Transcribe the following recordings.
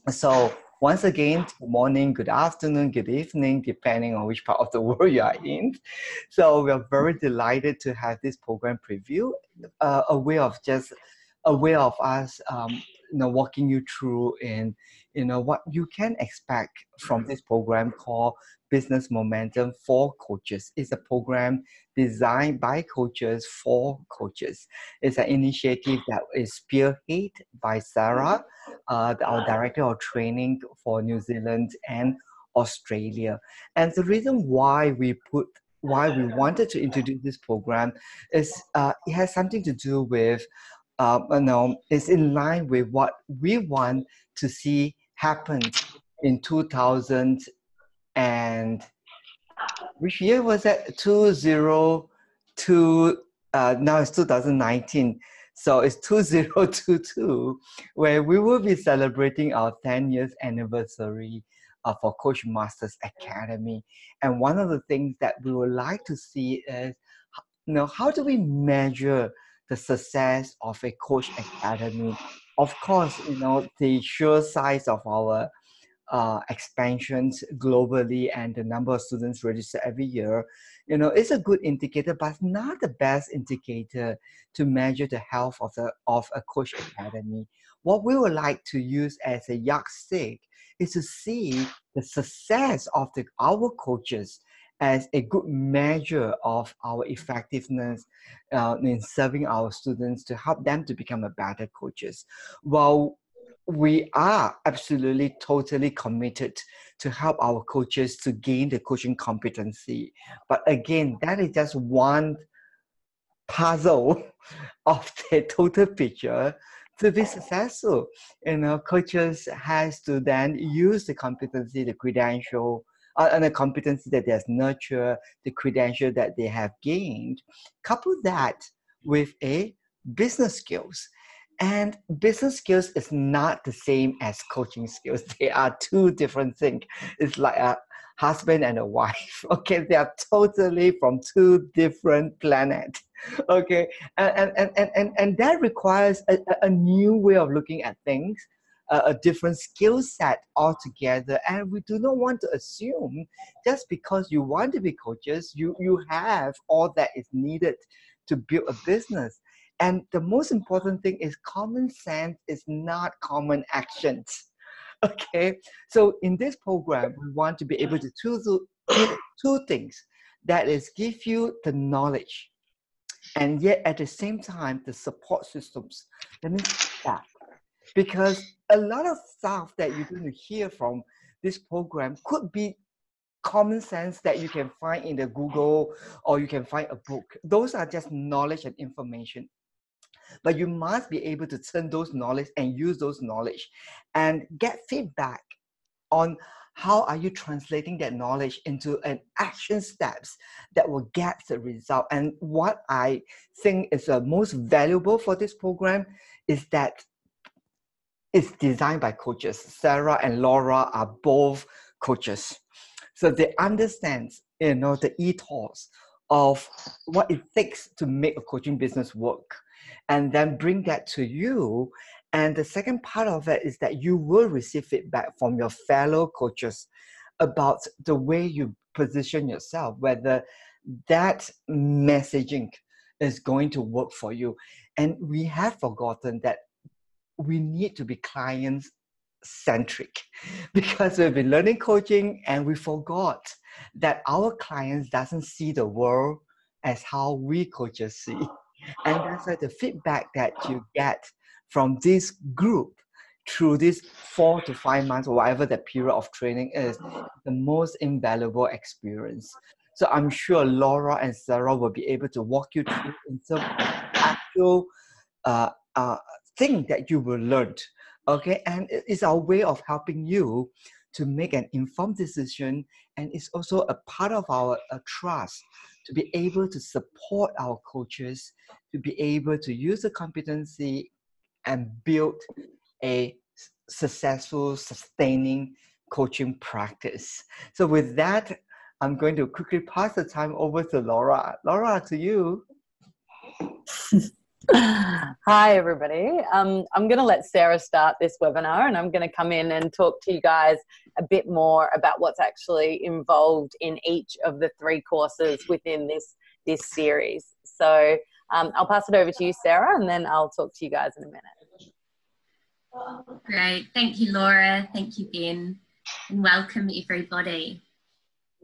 So once again, good morning, good afternoon, good evening, depending on which part of the world you are in. So we are very delighted to have this program preview, a way of us, walking you through in, what you can expect from this program called Business Momentum for Coaches. It's a program designed by coaches for coaches. It's an initiative that is spearheaded by Sarah, our director of training for New Zealand and Australia. And the reason why we wanted to introduce this program is it has something to do with it's in line with what we want to see happen in 2000 and which year was that? 2002. Now it's 2019. So it's 2022, where we will be celebrating our 10 years anniversary for Coach Masters Academy. And one of the things that we would like to see is, how do we measure the success of a Coach Academy? Of course, the sheer size of our expansions globally and the number of students registered every year, it's a good indicator, but not the best indicator to measure the health of a coach academy. What we would like to use as a yardstick is to see the success of our coaches as a good measure of our effectiveness in serving our students to help them to become a better coaches. While we are absolutely totally committed to help our coaches to gain the coaching competency. But again, that is just one puzzle of the total picture. To be successful, coaches has to then use the competency, the credential, and the competency that they have nurtured, the credential that they have gained, couple that with a business skills. And business skills is not the same as coaching skills. They are two different things. It's like a husband and a wife. Okay, they are totally from two different planets. Okay, and that requires a new way of looking at things, a different skill set altogether. And we do not want to assume just because you want to be coaches, you have all that is needed to build a business. And the most important thing is common sense is not common actions. Okay, so in this program, we want to be able to do two things. That is, give you the knowledge, and yet at the same time, the support systems. That means that because a lot of stuff that you're going to hear from this program could be common sense that you can find in the Google or you can find a book. Those are just knowledge and information. But you must be able to turn those knowledge and use those knowledge and get feedback on how are you translating that knowledge into an action steps that will get the result. And what I think is the most valuable for this program is that it's designed by coaches. Sarah and Laura are both coaches. So they understand, the ethos of what it takes to make a coaching business work and then bring that to you. And the second part of it is that you will receive feedback from your fellow coaches about the way you position yourself, whether that messaging is going to work for you. And we have forgotten that we need to be client centric because we've been learning coaching and we forgot that our clients doesn't see the world as how we coaches see. And that's why the feedback that you get from this group through this 4 to 5 months or whatever the period of training is the most invaluable experience. So I'm sure Laura and Sarah will be able to walk you through in some actual uh, uh, thing that you will learn. Okay, and it's our way of helping you to make an informed decision, and it's also a part of our trust to be able to support our coaches to be able to use the competency and build a successful, sustaining coaching practice. So with that, I'm going to quickly pass the time over to Laura. Laura, to you. Hi, everybody. I'm going to let Sarah start this webinar, and I'm going to come in and talk to you guys a bit more about what's actually involved in each of the 3 courses within this series. So I'll pass it over to you, Sarah, and then I'll talk to you guys in a minute. Great. Thank you, Laura. Thank you, Ben. And welcome, everybody.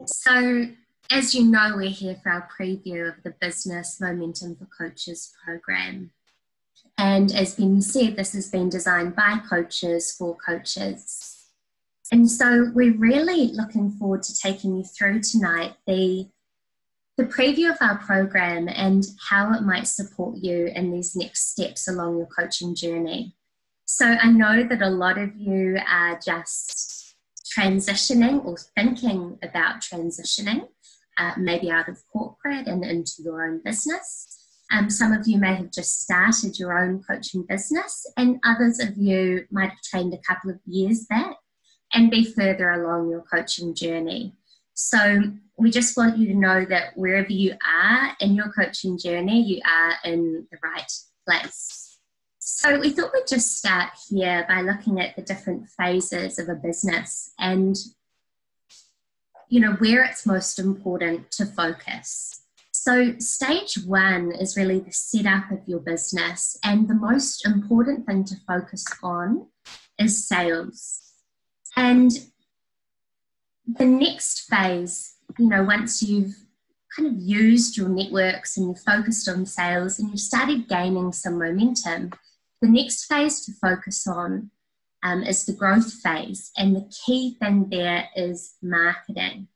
So, as you know, we're here for our preview of the Business Momentum for Coaches program. And as Ben said, this has been designed by coaches for coaches. And so we're really looking forward to taking you through tonight the preview of our program and how it might support you in these next steps along your coaching journey. So I know that a lot of you are just transitioning or thinking about transitioning, maybe out of corporate and into your own business. Some of you may have just started your own coaching business, and others of you might have trained a couple of years back and be further along your coaching journey. So we just want you to know that wherever you are in your coaching journey, you are in the right place. So we thought we'd just start here by looking at the different phases of a business and, you know, where it's most important to focus. So stage 1 is really the setup of your business, and the most important thing to focus on is sales. And the next phase, you know, once you've kind of used your networks and you've focused on sales and you've started gaining some momentum, the next phase to focus on is the growth phase, and the key thing there is marketing.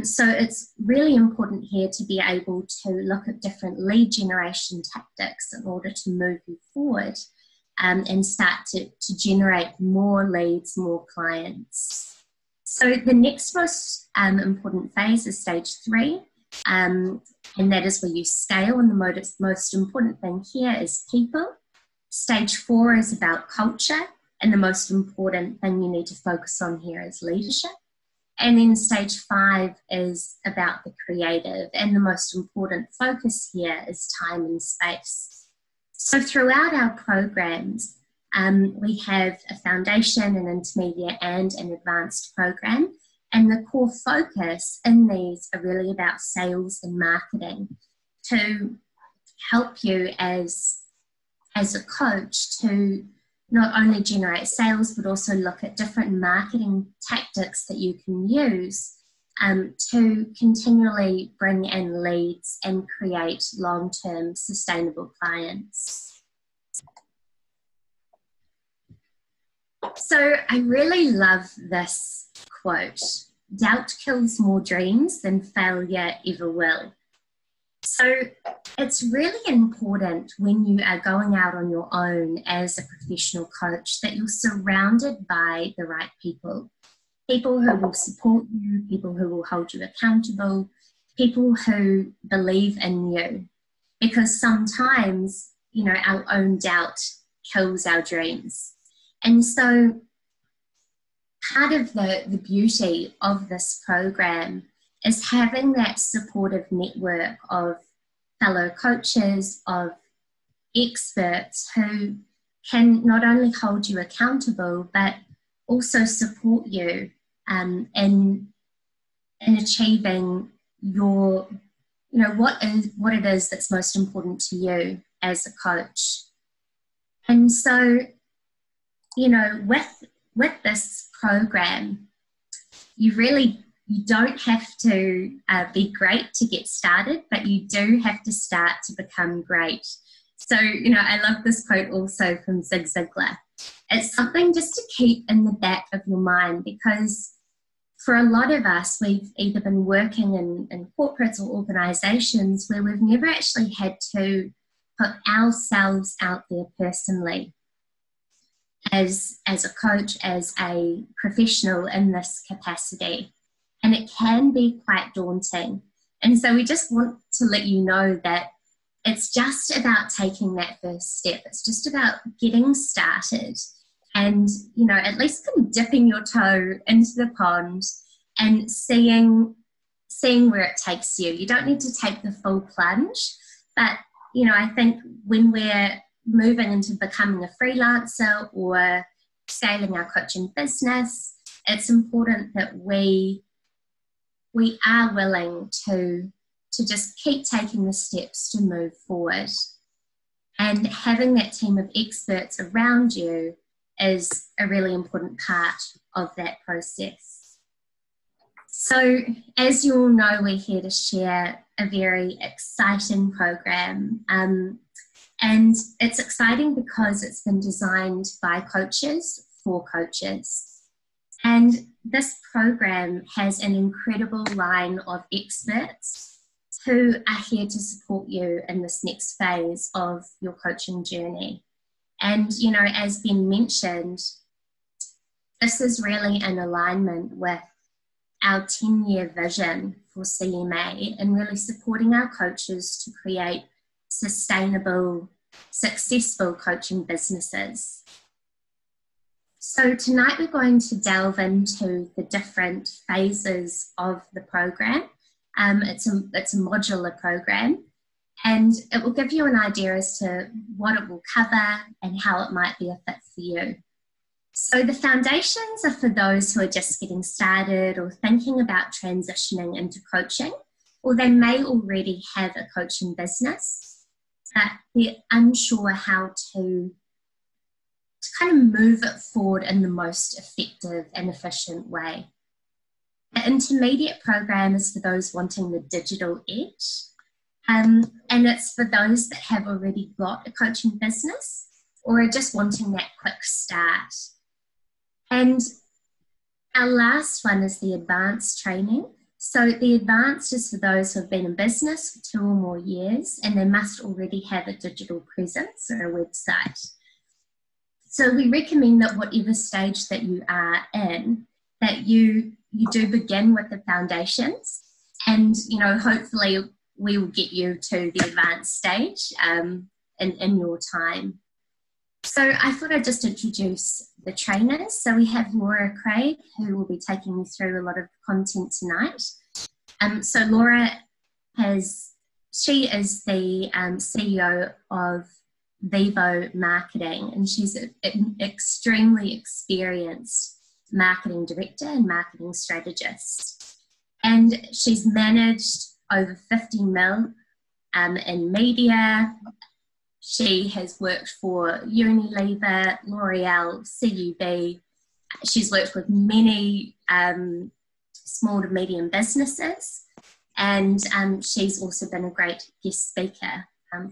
So it's really important here to be able to look at different lead generation tactics in order to move you forward and start to generate more leads, more clients. So the next most important phase is stage 3, and that is where you scale, and the most important thing here is people. Stage 4 is about culture, and the most important thing you need to focus on here is leadership. And then stage 5 is about the creative, and the most important focus here is time and space. So throughout our programs, we have a foundation, an intermediate, and an advanced program. And the core focus in these are really about sales and marketing to help you as a coach to not only generate sales, but also look at different marketing tactics that you can use to continually bring in leads and create long-term sustainable clients. So I really love this quote: "Doubt kills more dreams than failure ever will." So it's really important when you are going out on your own as a professional coach that you're surrounded by the right people. People who will support you, people who will hold you accountable, people who believe in you. Because sometimes, you know, our own doubt kills our dreams. And so part of the beauty of this program is having that supportive network of fellow coaches, of experts who can not only hold you accountable, but also support you in achieving your, you know, what it is that's most important to you as a coach. And so, you know, with this program, you don't have to be great to get started, but you do have to start to become great. So, you know, I love this quote also from Zig Ziglar. It's something just to keep in the back of your mind, because for a lot of us, we've either been working in corporates or organizations where we've never actually had to put ourselves out there personally as a coach, as a professional in this capacity. And it can be quite daunting. And so we just want to let you know that it's just about taking that first step. It's just about getting started and, you know, at least kind of dipping your toe into the pond and seeing where it takes you. You don't need to take the full plunge, but, I think when we're moving into becoming a freelancer or scaling our coaching business, it's important that we are willing to just keep taking the steps to move forward. And having that team of experts around you is a really important part of that process. So, as you all know, we're here to share a very exciting program. And it's exciting because it's been designed by coaches for coaches. And this program has an incredible line of experts who are here to support you in this next phase of your coaching journey. And, as Ben mentioned, this is really in alignment with our 10-year vision for CMA and really supporting our coaches to create sustainable, successful coaching businesses. So tonight we're going to delve into the different phases of the program. It's a modular program, and it will give you an idea as to what it will cover and how it might be a fit for you. So the foundations are for those who are just getting started or thinking about transitioning into coaching, or they may already have a coaching business, but they're unsure how to kind of move it forward in the most effective and efficient way. The intermediate program is for those wanting the digital edge, and it's for those that have already got a coaching business or are just wanting that quick start. And our last one is the advanced training. So the advanced is for those who have been in business for 2 or more years and they must already have a digital presence or a website. So we recommend that whatever stage that you are in, that you do begin with the foundations, and hopefully we will get you to the advanced stage in your time. So I thought I'd just introduce the trainers. So we have Laura Craig, who will be taking you through a lot of content tonight. So Laura she is the CEO of Vivo Marketing, and she's an extremely experienced marketing director and marketing strategist. And she's managed over 50 mil in media. She has worked for Unilever, L'Oreal, CUB. She's worked with many small to medium businesses, and she's also been a great guest speaker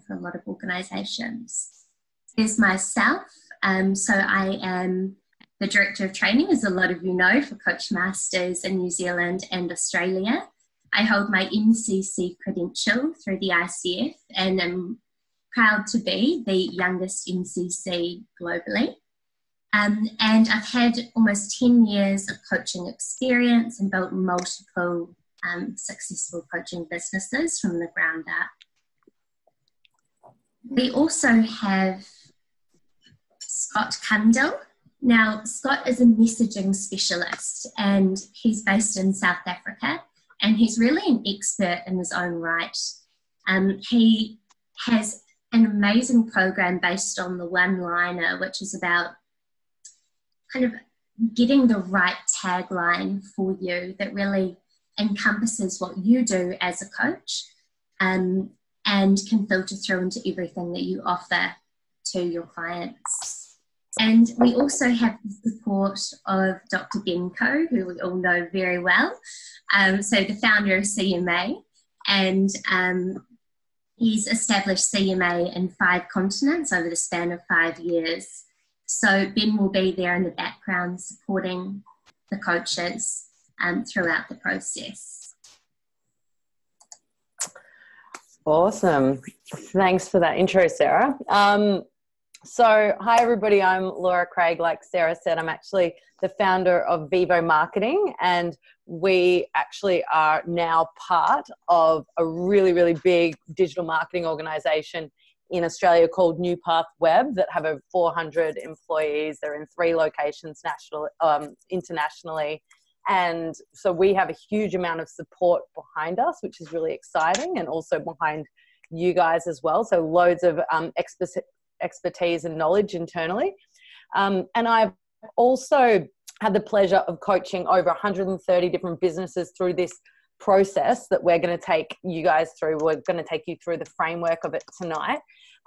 for a lot of organisations. There's myself. So I am the Director of Training, as a lot of you know, for Coach Masters in New Zealand and Australia. I hold my MCC credential through the ICF, and I'm proud to be the youngest MCC globally. And I've had almost 10 years of coaching experience and built multiple successful coaching businesses from the ground up. We also have Scott Cundall. Now, Scott is a messaging specialist, and he's based in South Africa, and he's really an expert in his own right. He has an amazing program based on the one-liner, which is about kind of getting the right tagline for you that really encompasses what you do as a coach, and can filter through into everything that you offer to your clients. And we also have the support of Dr. Ben Coe, who we all know very well, so the founder of CMA, and he's established CMA in 5 continents over the span of 5 years. So Ben will be there in the background supporting the coaches throughout the process. Awesome. Thanks for that intro, Sarah. So hi everybody, I'm Laura Craig. Like Sarah said, I'm actually the founder of Vivo Marketing, and we actually are now part of a really, really big digital marketing organization in Australia called New Path Web that have over 400 employees. They're in 3 locations internationally. And so we have a huge amount of support behind us, which is really exciting, and also behind you guys as well. So loads of expertise and knowledge internally. And I've also had the pleasure of coaching over 130 different businesses through this process that we're going to take you guys through. We're going to take you through the framework of it tonight,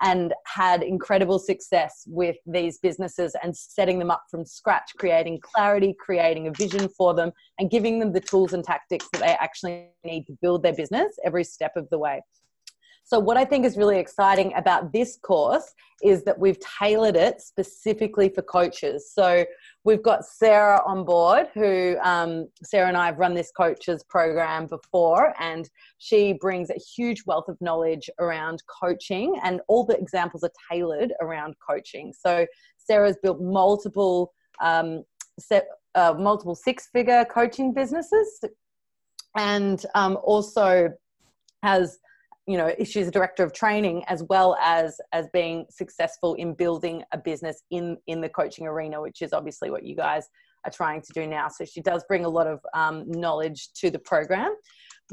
and had incredible success with these businesses and setting them up from scratch, creating clarity, creating a vision for them, and giving them the tools and tactics that they actually need to build their business every step of the way. So what I think is really exciting about this course is that we've tailored it specifically for coaches. So we've got Sarah on board, who Sarah and I have run this coaches program before, and she brings a huge wealth of knowledge around coaching, and all the examples are tailored around coaching. So Sarah's built multiple six-figure coaching businesses, and also has, you know, she's a director of training, as well as being successful in building a business in the coaching arena, which is obviously what you guys are trying to do now. So she does bring a lot of knowledge to the program.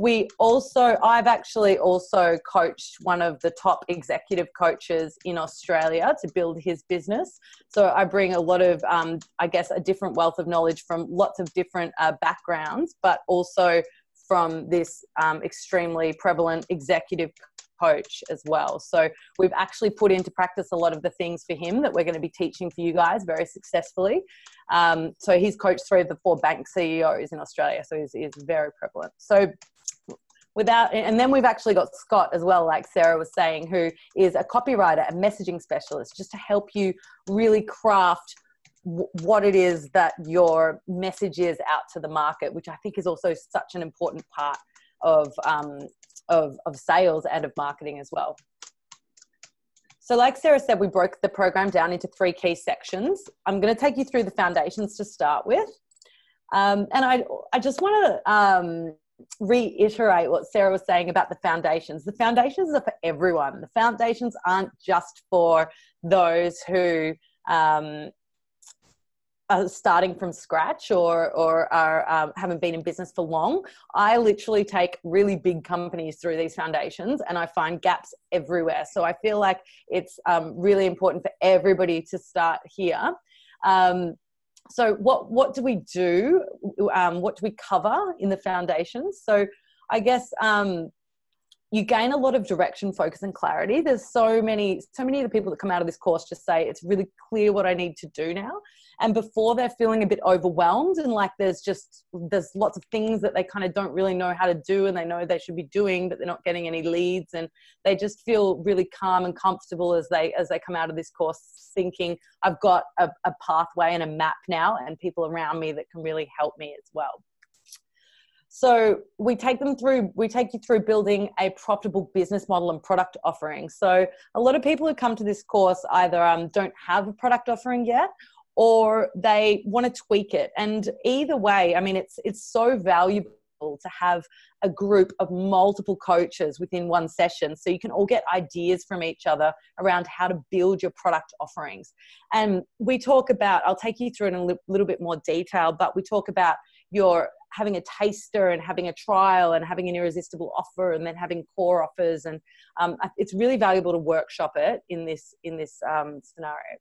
I've actually also coached one of the top executive coaches in Australia to build his business. So I bring a lot of, I guess, a different wealth of knowledge from lots of different backgrounds, but also from this extremely prevalent executive coach as well. So we've actually put into practice a lot of the things for him that we're going to be teaching for you guys very successfully. So he's coached 3 of the 4 bank CEOs in Australia. So he's very prevalent. So and then we've actually got Scott as well, like Sarah was saying, who is a copywriter, a messaging specialist, just to help you really craft what it is that your message is out to the market, which I think is also such an important part of sales and of marketing as well. So like Sarah said, we broke the program down into 3 key sections. I'm going to take you through the foundations to start with. And I just want to reiterate what Sarah was saying about the foundations. The foundations are for everyone. The foundations aren't just for those who are starting from scratch or are haven't been in business for long. I literally take really big companies through these foundations, and I find gaps everywhere. So I feel like it's really important for everybody to start here. So what do we do? What do we cover in the foundations? So I guess you gain a lot of direction, focus, and clarity. There's so many of the people that come out of this course just say it's really clear what I need to do now. And before, they're feeling a bit overwhelmed, and like there's lots of things that they kind of don't really know how to do, and they know they should be doing, but they're not getting any leads, and they just feel really calm and comfortable as they come out of this course, thinking I've got a pathway and a map now, and people around me that can really help me as well. So we take you through building a profitable business model and product offering. So a lot of people who come to this course either don't have a product offering yet, or they want to tweak it. And either way, I mean, it's so valuable to have a group of multiple coaches within one session, so you can all get ideas from each other around how to build your product offerings. And we talk about, I'll take you through it in a little bit more detail, but we talk about your having a taster and having a trial and having an irresistible offer and then having core offers. And it's really valuable to workshop it in this scenario.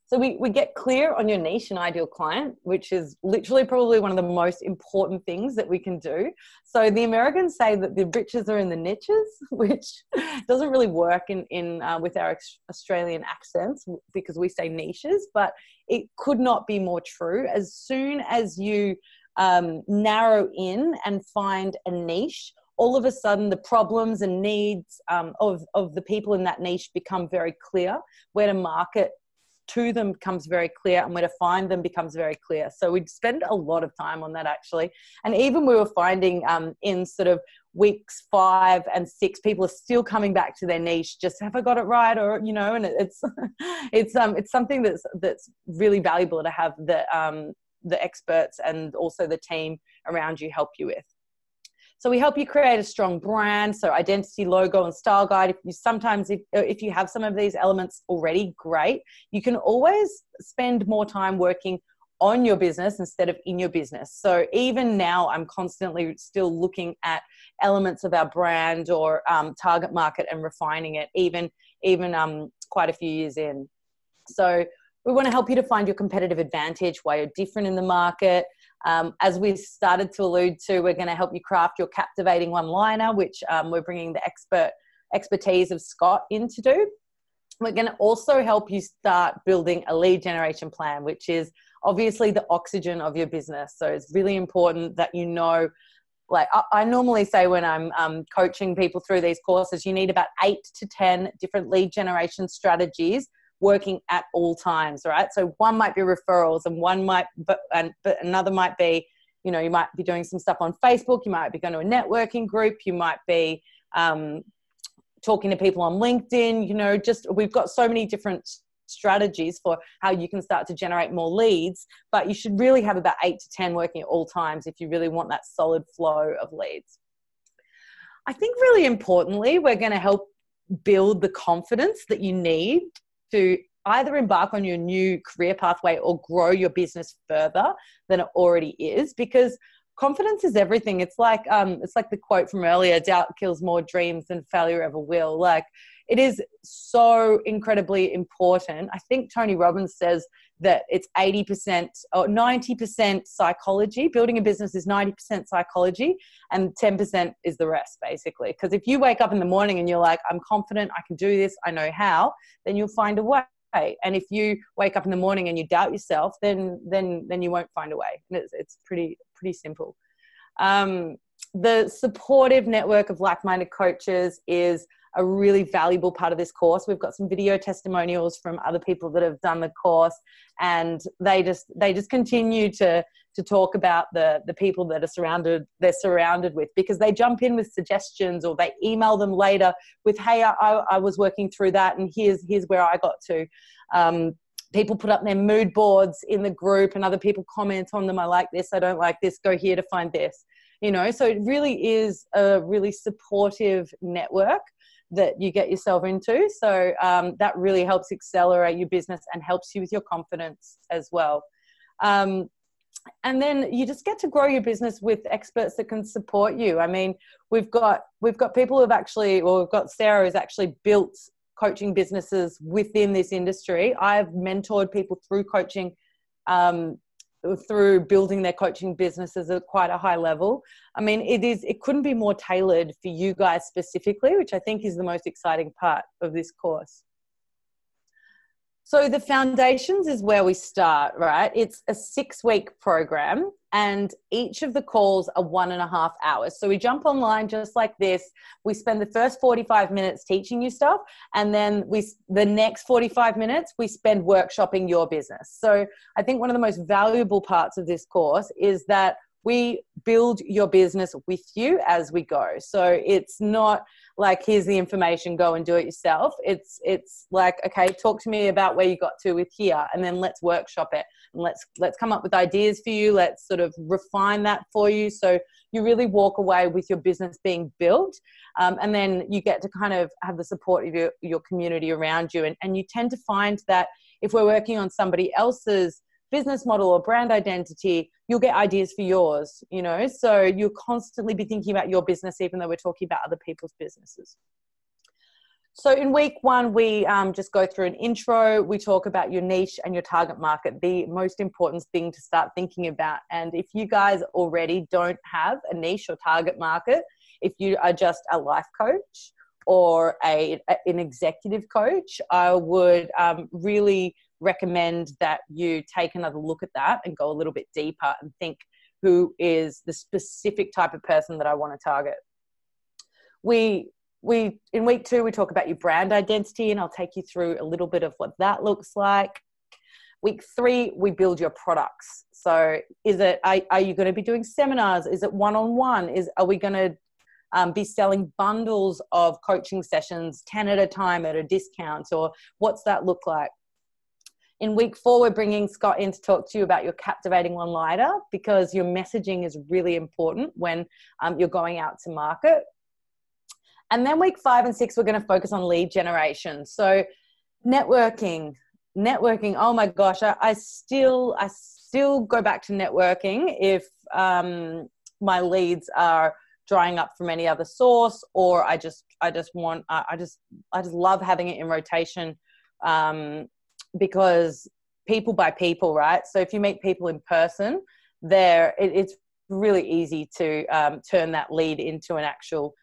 So we get clear on your niche and ideal client, which is literally probably one of the most important things that we can do. So the Americans say that the riches are in the niches, which doesn't really work with our Australian accents, because we say niches, but it could not be more true. As soon as you narrow in and find a niche, all of a sudden the problems and needs of the people in that niche become very clear. Where to market to them becomes very clear, and where to find them becomes very clear. So we'd spend a lot of time on that, actually. And even we were finding in sort of weeks 5 and 6, people are still coming back to their niche. Just, have I got it right? Or, you know, and it's something that's really valuable to have the experts and also the team around you help you with. So we help you create a strong brand, so identity, logo, and style guide. If you have some of these elements already, great. You can always spend more time working on your business instead of in your business. So even now, I'm constantly still looking at elements of our brand or target market and refining it, even quite a few years in. So we want to help you to find your competitive advantage, why you're different in the market. As we started to allude to, we're going to help you craft your captivating one-liner, which we're bringing the expertise of Scott in to do. We're going to also help you start building a lead generation plan, which is obviously the oxygen of your business. So it's really important that you know, like I normally say when I'm coaching people through these courses, you need about 8 to 10 different lead generation strategies working at all times, right? So one might be referrals, and one might, but another might be, you know, you might be doing some stuff on Facebook, you might be going to a networking group, you might be talking to people on LinkedIn, you know, just we've got so many different strategies for how you can start to generate more leads, but you should really have about 8 to 10 working at all times if you really want that solid flow of leads. I think really importantly, we're going to help build the confidence that you need to either embark on your new career pathway or grow your business further than it already is, because confidence is everything. It's like the quote from earlier, doubt kills more dreams than failure ever will. Like, it is so incredibly important. I think Tony Robbins says that it's 80% or 90% psychology. Building a business is 90% psychology and 10% is the rest, basically. Because if you wake up in the morning and you're like, I'm confident, I can do this, I know how, then you'll find a way. And if you wake up in the morning and you doubt yourself, then you won't find a way. And it's pretty simple. The supportive network of like-minded coaches is a really valuable part of this course. We've got some video testimonials from other people that have done the course, and they just continue to talk about the people that they're surrounded with, because they jump in with suggestions, or they email them later with, hey, I was working through that, and here's where I got to. People put up their mood boards in the group, and other people comment on them. I like this, I don't like this, go here to find this. You know, so it really is a really supportive network that you get yourself into. So that really helps accelerate your business and helps you with your confidence as well. And then you just get to grow your business with experts that can support you. I mean, we've got people who've actually, or we've got Sarah who's actually built coaching businesses within this industry. I've mentored people through coaching, through building their coaching businesses at quite a high level. I mean, it couldn't be more tailored for you guys specifically, which I think is the most exciting part of this course. So the foundations is where we start, right? It's a 6-week program, and each of the calls are 1.5 hours. So we jump online just like this. We spend the first 45 minutes teaching you stuff, and then the next 45 minutes, we spend workshopping your business. So I think one of the most valuable parts of this course is that we build your business with you as we go. So it's not like, here's the information, go and do it yourself. It's like, okay, talk to me about where you got to with here, and then let's workshop it, and let's come up with ideas for you. Let's sort of refine that for you, so you really walk away with your business being built, and then you get to kind of have the support of your community around you. And you tend to find that if we're working on somebody else's business model or brand identity, you'll get ideas for yours, you know, so you'll constantly be thinking about your business, even though we're talking about other people's businesses. So in week 1, we just go through an intro. We talk about your niche and your target market, the most important thing to start thinking about. And if you guys already don't have a niche or target market, if you are just a life coach or an executive coach, I would really recommend that you take another look at that and go a little bit deeper and think, who is the specific type of person that I want to target. In week 2, we talk about your brand identity, and I'll take you through a little bit of what that looks like. Week 3, we build your products. So are you going to be doing seminars? Is it one-on-one? Are we going to be selling bundles of coaching sessions, 10 at a time at a discount, or what's that look like? In week 4, we're bringing Scott in to talk to you about your captivating one-liner, because your messaging is really important when you're going out to market. And then week 5 and 6, we're going to focus on lead generation. So networking, oh my gosh, I still still go back to networking if my leads are drying up from any other source, or I just love having it in rotation, because people by people, right? So if you meet people in person, it's really easy to turn that lead into an actual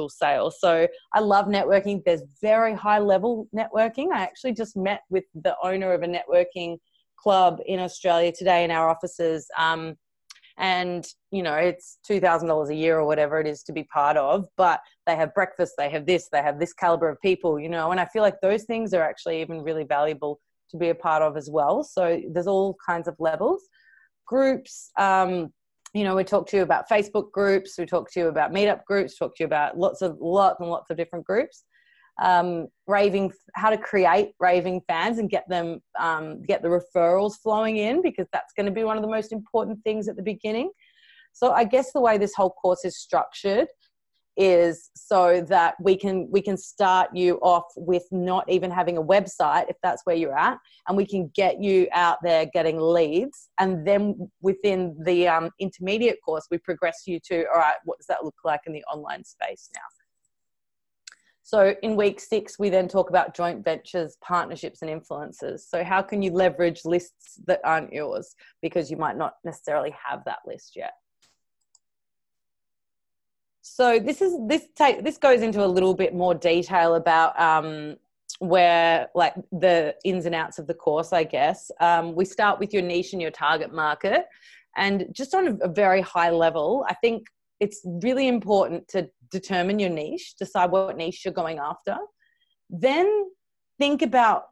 sale. So I love networking. There's very high level networking. I actually just met with the owner of a networking club in Australia today in our offices. And, you know, it's $2,000 a year or whatever it is to be part of, but they have breakfast, they have this caliber of people, you know, and I feel like those things are actually even really valuable to be a part of as well. So there's all kinds of levels. Groups, you know, we talk to you about Facebook groups, we talk to you about meetup groups, talk to you about lots and lots of different groups. How to create raving fans and get them, get the referrals flowing in, because that's going to be one of the most important things at the beginning. So I guess the way this whole course is structured is so that we can start you off with not even having a website, if that's where you're at, and we can get you out there getting leads. And then within the intermediate course, we progress you to, all right, what does that look like in the online space now? So in week 6, we then talk about joint ventures, partnerships, and influences. So how can you leverage lists that aren't yours, because you might not necessarily have that list yet? So this goes into a little bit more detail about where, like, the ins and outs of the course, I guess. We start with your niche and your target market, and just on a very high level, I think it's really important to determine your niche, decide what niche you're going after. Then think about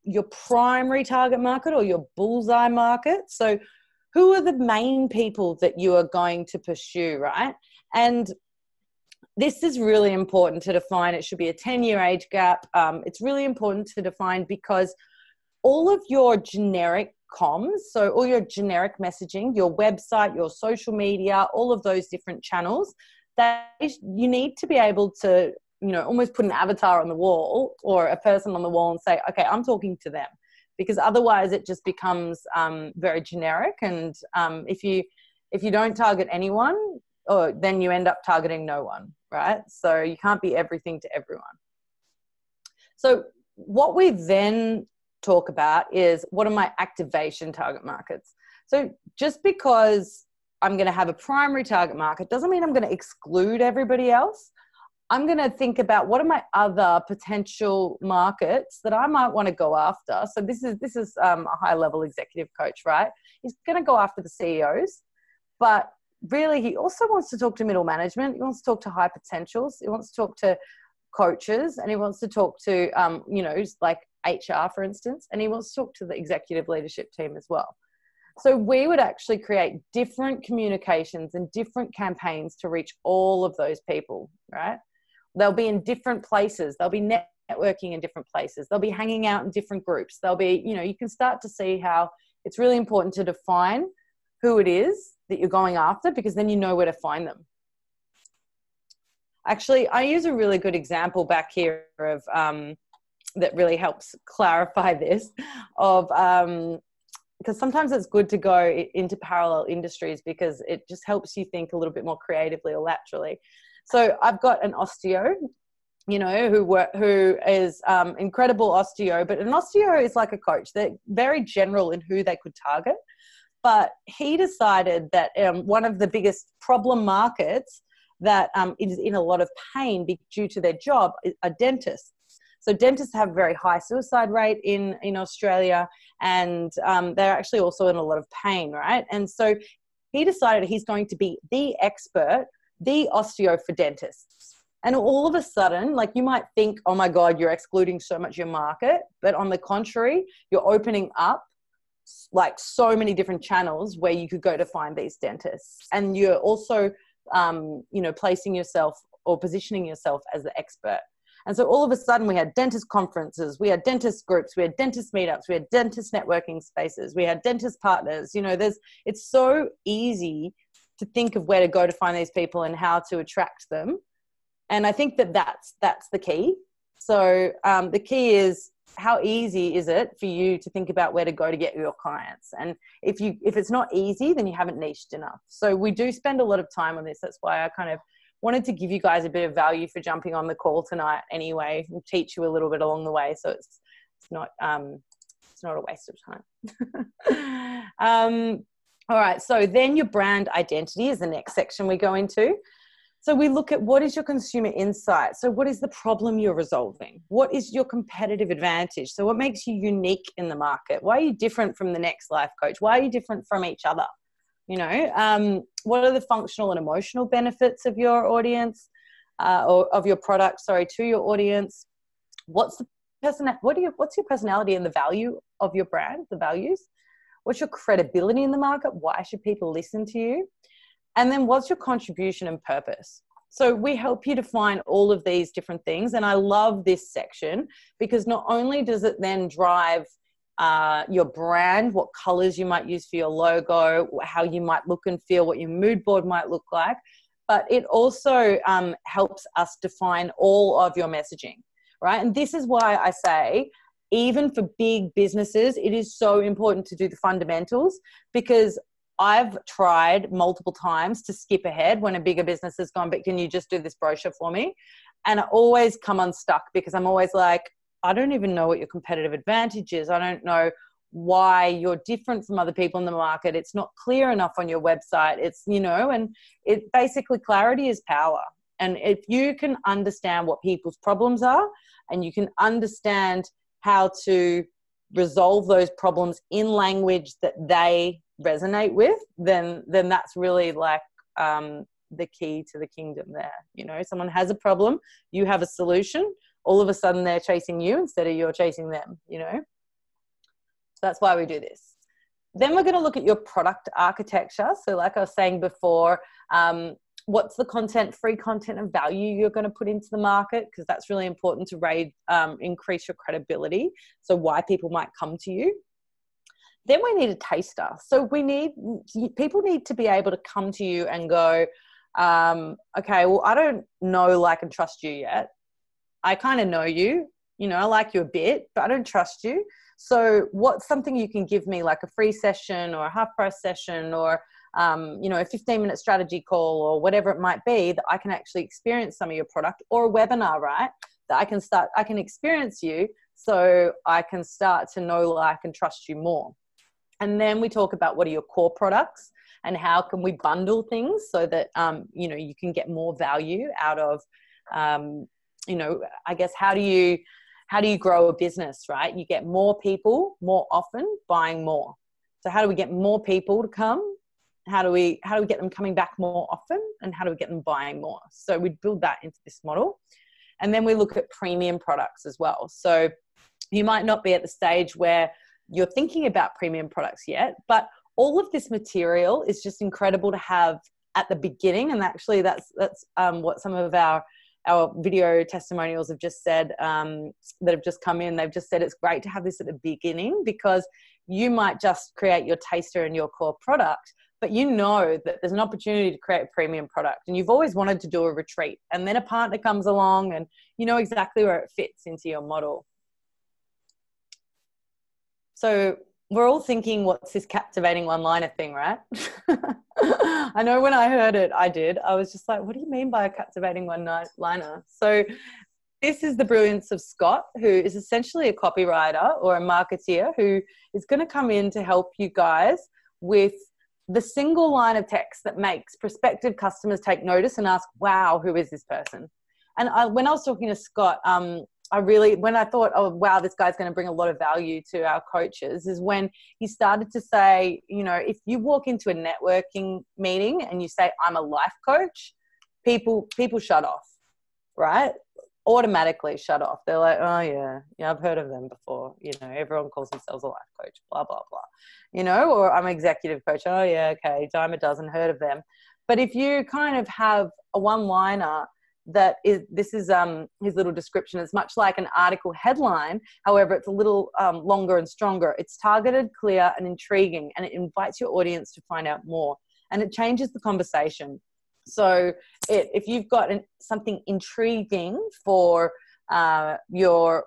your primary target market or your bullseye market. So who are the main people that you are going to pursue, right? And this is really important to define. It should be a 10-year age gap. It's really important to define because all of your generic comms, so all your generic messaging, your website, your social media, all of those different channels, that you need to be able to, you know, almost put an avatar on the wall or a person on the wall and say, okay, I'm talking to them, because otherwise it just becomes very generic. And if you don't target anyone, then you end up targeting no one, right? So you can't be everything to everyone. So what we then talk about is, what are my activation target markets? So just because I'm going to have a primary target market doesn't mean I'm going to exclude everybody else. I'm going to think about, what are my other potential markets that I might want to go after? So this is a high level executive coach, right? He's going to go after the CEOs, but really he also wants to talk to middle management. He wants to talk to high potentials. He wants to talk to coaches, and he wants to talk to, you know, like HR, for instance, and he wants to talk to the executive leadership team as well. So we would actually create different communications and different campaigns to reach all of those people, right? They'll be in different places. They'll be networking in different places. They'll be hanging out in different groups. They'll be, you know, you can start to see how it's really important to define who it is that you're going after, because then you know where to find them. Actually, I use a really good example back here of that really helps clarify this, of because sometimes it's good to go into parallel industries because it just helps you think a little bit more creatively or laterally. So I've got an osteo, you know, who is incredible osteo, but an osteo is like a coach. They're very general in who they could target. But he decided that one of the biggest problem markets that is in a lot of pain due to their job are dentists. So dentists have a very high suicide rate in Australia, and they're actually also in a lot of pain, right? And so he decided he's going to be the expert, the osteo for dentists. And all of a sudden, like, you might think, oh my God, you're excluding so much of your market. But on the contrary, you're opening up like so many different channels where you could go to find these dentists. And you're also, you know, placing yourself or positioning yourself as the expert. And so all of a sudden we had dentist conferences, we had dentist groups, we had dentist meetups, we had dentist networking spaces, we had dentist partners. You know, it's so easy to think of where to go to find these people and how to attract them. And I think that's the key. So the key is how easy is it for you to think about where to go to get your clients? And if it's not easy, then you haven't niched enough. So we do spend a lot of time on this. That's why I kind of wanted to give you guys a bit of value for jumping on the call tonight anyway, and teach you a little bit along the way. So it's not a waste of time. All right. So then your brand identity is the next section we go into. So we look at what is your consumer insight? So what is the problem you're resolving? What is your competitive advantage? So what makes you unique in the market? Why are you different from the next life coach? Why are you different from each other? You know, what are the functional and emotional benefits of your audience, or of your product, to your audience? What's your personality and the value of your brand, the values? What's your credibility in the market? Why should people listen to you? And then what's your contribution and purpose? So we help you define all of these different things. And I love this section because not only does it then drive your brand, what colors you might use for your logo, how you might look and feel, what your mood board might look like, but it also helps us define all of your messaging, right? And this is why I say, even for big businesses, it is so important to do the fundamentals, because I've tried multiple times to skip ahead when a bigger business has gone, but can you just do this brochure for me? And I always come unstuck because I'm always like, I don't even know what your competitive advantage is. I don't know why you're different from other people in the market. It's not clear enough on your website. It's, you know, and it basically, clarity is power. And if you can understand what people's problems are and you can understand how to resolve those problems in language that they resonate with, then that's really like the key to the kingdom there. You know, someone has a problem, you have a solution, all of a sudden they're chasing you instead of you're chasing them, you know. So that's why we do this. Then we're going to look at your product architecture. So like I was saying before, what's the content, free content and value you're going to put into the market, because that's really important to increase your credibility. So why people might come to you. Then we need a taster. So people need to be able to come to you and go, okay, well, I don't know, like, and trust you yet. I kind of know you, you know, I like you a bit, but I don't trust you. So what's something you can give me, like a free session or a half price session, or, you know, a 15-minute strategy call or whatever it might be, that I can actually experience some of your product, or a webinar, right? That I can experience you so I can start to know, like, and trust you more. And then we talk about what are your core products and how can we bundle things so that, you know, you can get more value out of, you know, I guess, how do you grow a business, right? You get more people more often buying more. So how do we get more people to come? How do we get them coming back more often? And how do we get them buying more? So we build that into this model. And then we look at premium products as well. So you might not be at the stage where you're thinking about premium products yet, but all of this material is just incredible to have at the beginning. And actually that's what some of our video testimonials have just said, that have just come in. They've just said it's great to have this at the beginning, because you might just create your taster and your core product, but you know that there's an opportunity to create a premium product, and you've always wanted to do a retreat, and then a partner comes along and you know exactly where it fits into your model. So we're all thinking, what's this captivating one-liner thing, right? I know when I heard it, I was just like, what do you mean by a captivating one-liner? So this is the brilliance of Scott, who is essentially a copywriter or a marketeer who is going to come in to help you guys with the single line of text that makes prospective customers take notice and ask, wow, who is this person? And when I was talking to Scott, when I thought, oh, wow, this guy's going to bring a lot of value to our coaches, is when he started to say, you know, if you walk into a networking meeting and you say, I'm a life coach, people shut off, right? Automatically shut off. They're like, oh yeah, I've heard of them before. You know, everyone calls themselves a life coach, blah, blah, blah. You know, or I'm an executive coach. Oh yeah, okay, dime a dozen, heard of them. But if you kind of have a one-liner, this is his little description. It's much like an article headline. However, it's a little longer and stronger. It's targeted, clear, and intriguing, and it invites your audience to find out more. And it changes the conversation. So if you've got something intriguing for your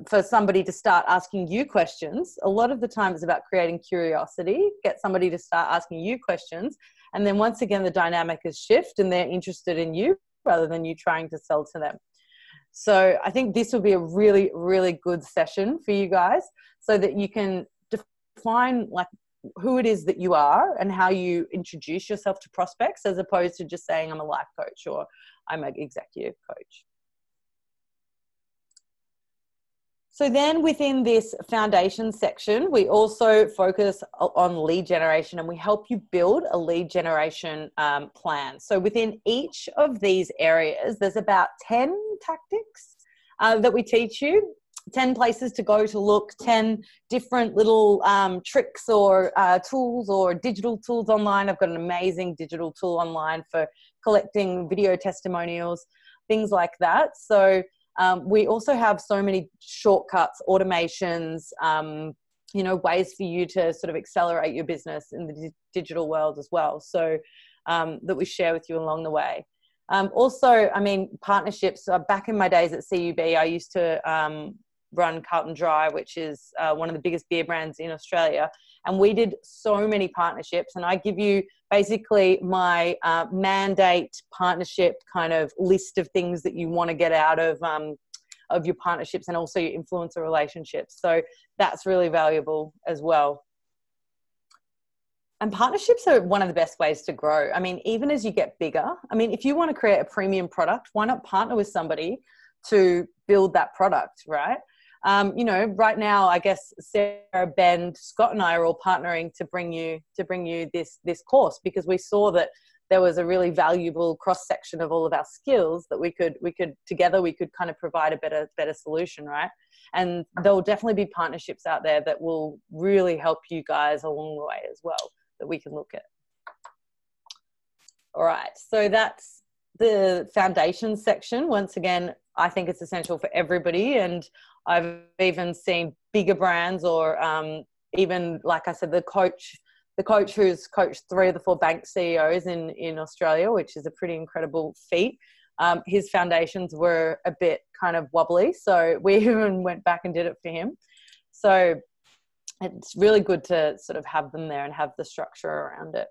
for somebody to start asking you questions. A lot of the time it's about creating curiosity, get somebody to start asking you questions. And then once again, the dynamic is shift and they're interested in you rather than you trying to sell to them. So I think this will be a really, really good session for you guys so that you can define like who it is that you are and how you introduce yourself to prospects, as opposed to just saying I'm a life coach or I'm an executive coach. So then within this foundation section, we also focus on lead generation and we help you build a lead generation plan. So within each of these areas, there's about 10 tactics that we teach you, 10 places to go to look, 10 different little tricks or tools or digital tools online. I've got an amazing digital tool online for collecting video testimonials, things like that. So we also have so many shortcuts, automations, you know, ways for you to sort of accelerate your business in the digital world as well. So that we share with you along the way. Also, I mean, partnerships. Back in my days at CUB, I used to run Carlton Dry, which is one of the biggest beer brands in Australia. And we did so many partnerships. And I give you basically my mandate partnership kind of list of things that you want to get out of your partnerships and also your influencer relationships. So that's really valuable as well. And partnerships are one of the best ways to grow. I mean, even as you get bigger, I mean, if you want to create a premium product, why not partner with somebody to build that product, right? You know, right now, I guess Sarah, Ben, Scott, and I are all partnering to bring you this course, because we saw that there was a really valuable cross section of all of our skills that we could together we could kind of provide a better solution, right? And there will definitely be partnerships out there that will really help you guys along the way as well that we can look at. All right, so that's the foundation section. Once again, I think it's essential for everybody, and I've even seen bigger brands or even, like I said, the coach who's coached 3 of the 4 bank CEOs in Australia, which is a pretty incredible feat. His foundations were a bit kind of wobbly, so we even went back and did it for him. So it's really good to sort of have them there and have the structure around it.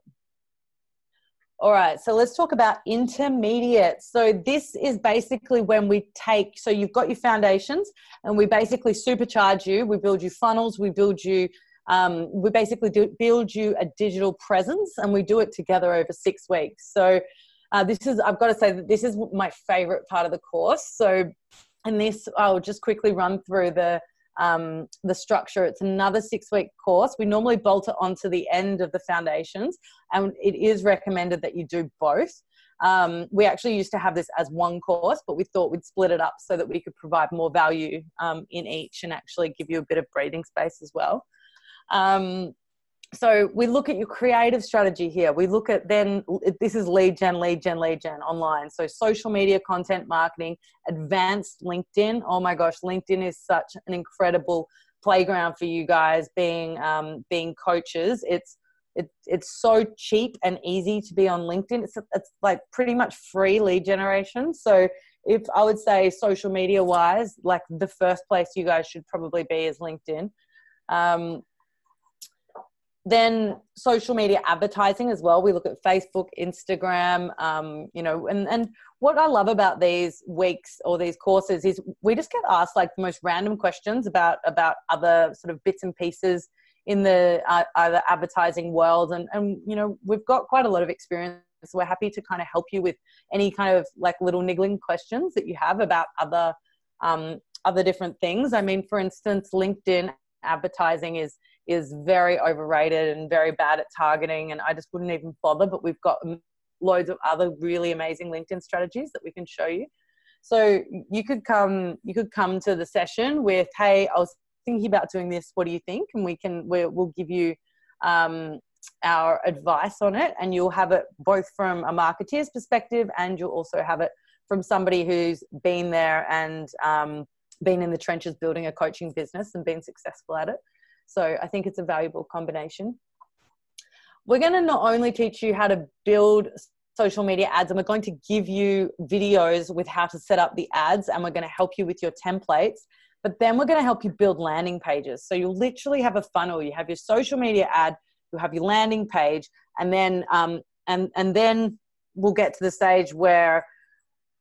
All right, so let's talk about intermediate. So this is basically when we take, so you've got your foundations and we basically supercharge you. We build you funnels, we build you, we basically build you a digital presence, and we do it together over 6 weeks. So this is, I've got to say that this is my favorite part of the course. So in this, I'll just quickly run through the structure. It's another 6-week course. We normally bolt it onto the end of the foundations, and it is recommended that you do both. We actually used to have this as one course, but we thought we'd split it up so that we could provide more value in each and actually give you a bit of breathing space as well. So we look at your creative strategy here. We look at then, this is lead gen online. So social media content marketing, advanced LinkedIn. Oh my gosh, LinkedIn is such an incredible playground for you guys being coaches. It's so cheap and easy to be on LinkedIn. It's like pretty much free lead generation. So if I would say social media wise, like the first place you guys should probably be is LinkedIn. Then social media advertising as well. We look at Facebook, Instagram, you know, and what I love about these weeks or these courses is we just get asked like the most random questions about other sort of bits and pieces in the either advertising world. And, you know, we've got quite a lot of experience. So we're happy to kind of help you with any kind of like little niggling questions that you have about other different things. I mean, for instance, LinkedIn advertising is very overrated and very bad at targeting, and I just wouldn't even bother, but we've got loads of other really amazing LinkedIn strategies that we can show you. So you could come to the session with, hey, I was thinking about doing this, what do you think? And we'll give you our advice on it, and you'll have it both from a marketeer's perspective, and you'll also have it from somebody who's been there and been in the trenches building a coaching business and been successful at it. So I think it's a valuable combination. We're going to not only teach you how to build social media ads, and we're going to give you videos with how to set up the ads, and we're going to help you with your templates. But then we're going to help you build landing pages. So you'll literally have a funnel. You have your social media ad, you have your landing page, and then and then we'll get to the stage where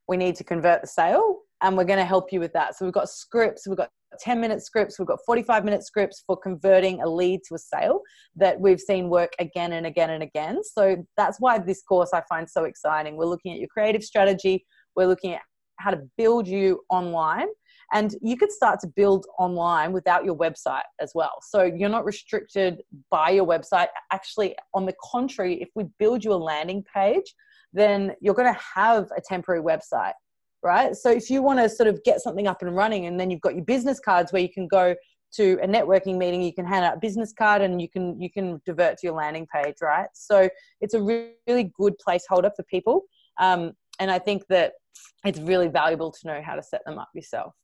we need to convert the sale, and we're going to help you with that. So we've got scripts, we've got 10-minute scripts, we've got 45-minute scripts for converting a lead to a sale that we've seen work again and again and again. So that's why this course I find so exciting. We're looking at your creative strategy. We're looking at how to build you online. And you could start to build online without your website as well. So you're not restricted by your website. Actually, on the contrary, if we build you a landing page, then you're going to have a temporary website, right? So if you want to sort of get something up and running, and then you've got your business cards where you can go to a networking meeting, you can hand out a business card, and you can divert to your landing page, right? So it's a really good placeholder for people. And I think that it's really valuable to know how to set them up yourself.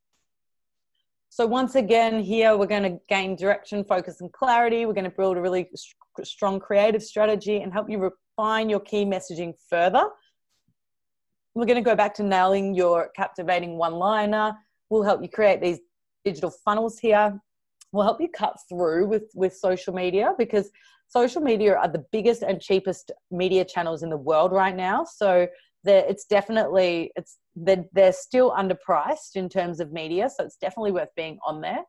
So once again, here we're going to gain direction, focus, and clarity. We're going to build a really strong creative strategy and help you refine your key messaging further. We're going to go back to nailing your captivating one-liner. We'll help you create these digital funnels here. We'll help you cut through with social media, because social media are the biggest and cheapest media channels in the world right now. So they're still underpriced in terms of media. So it's definitely worth being on there.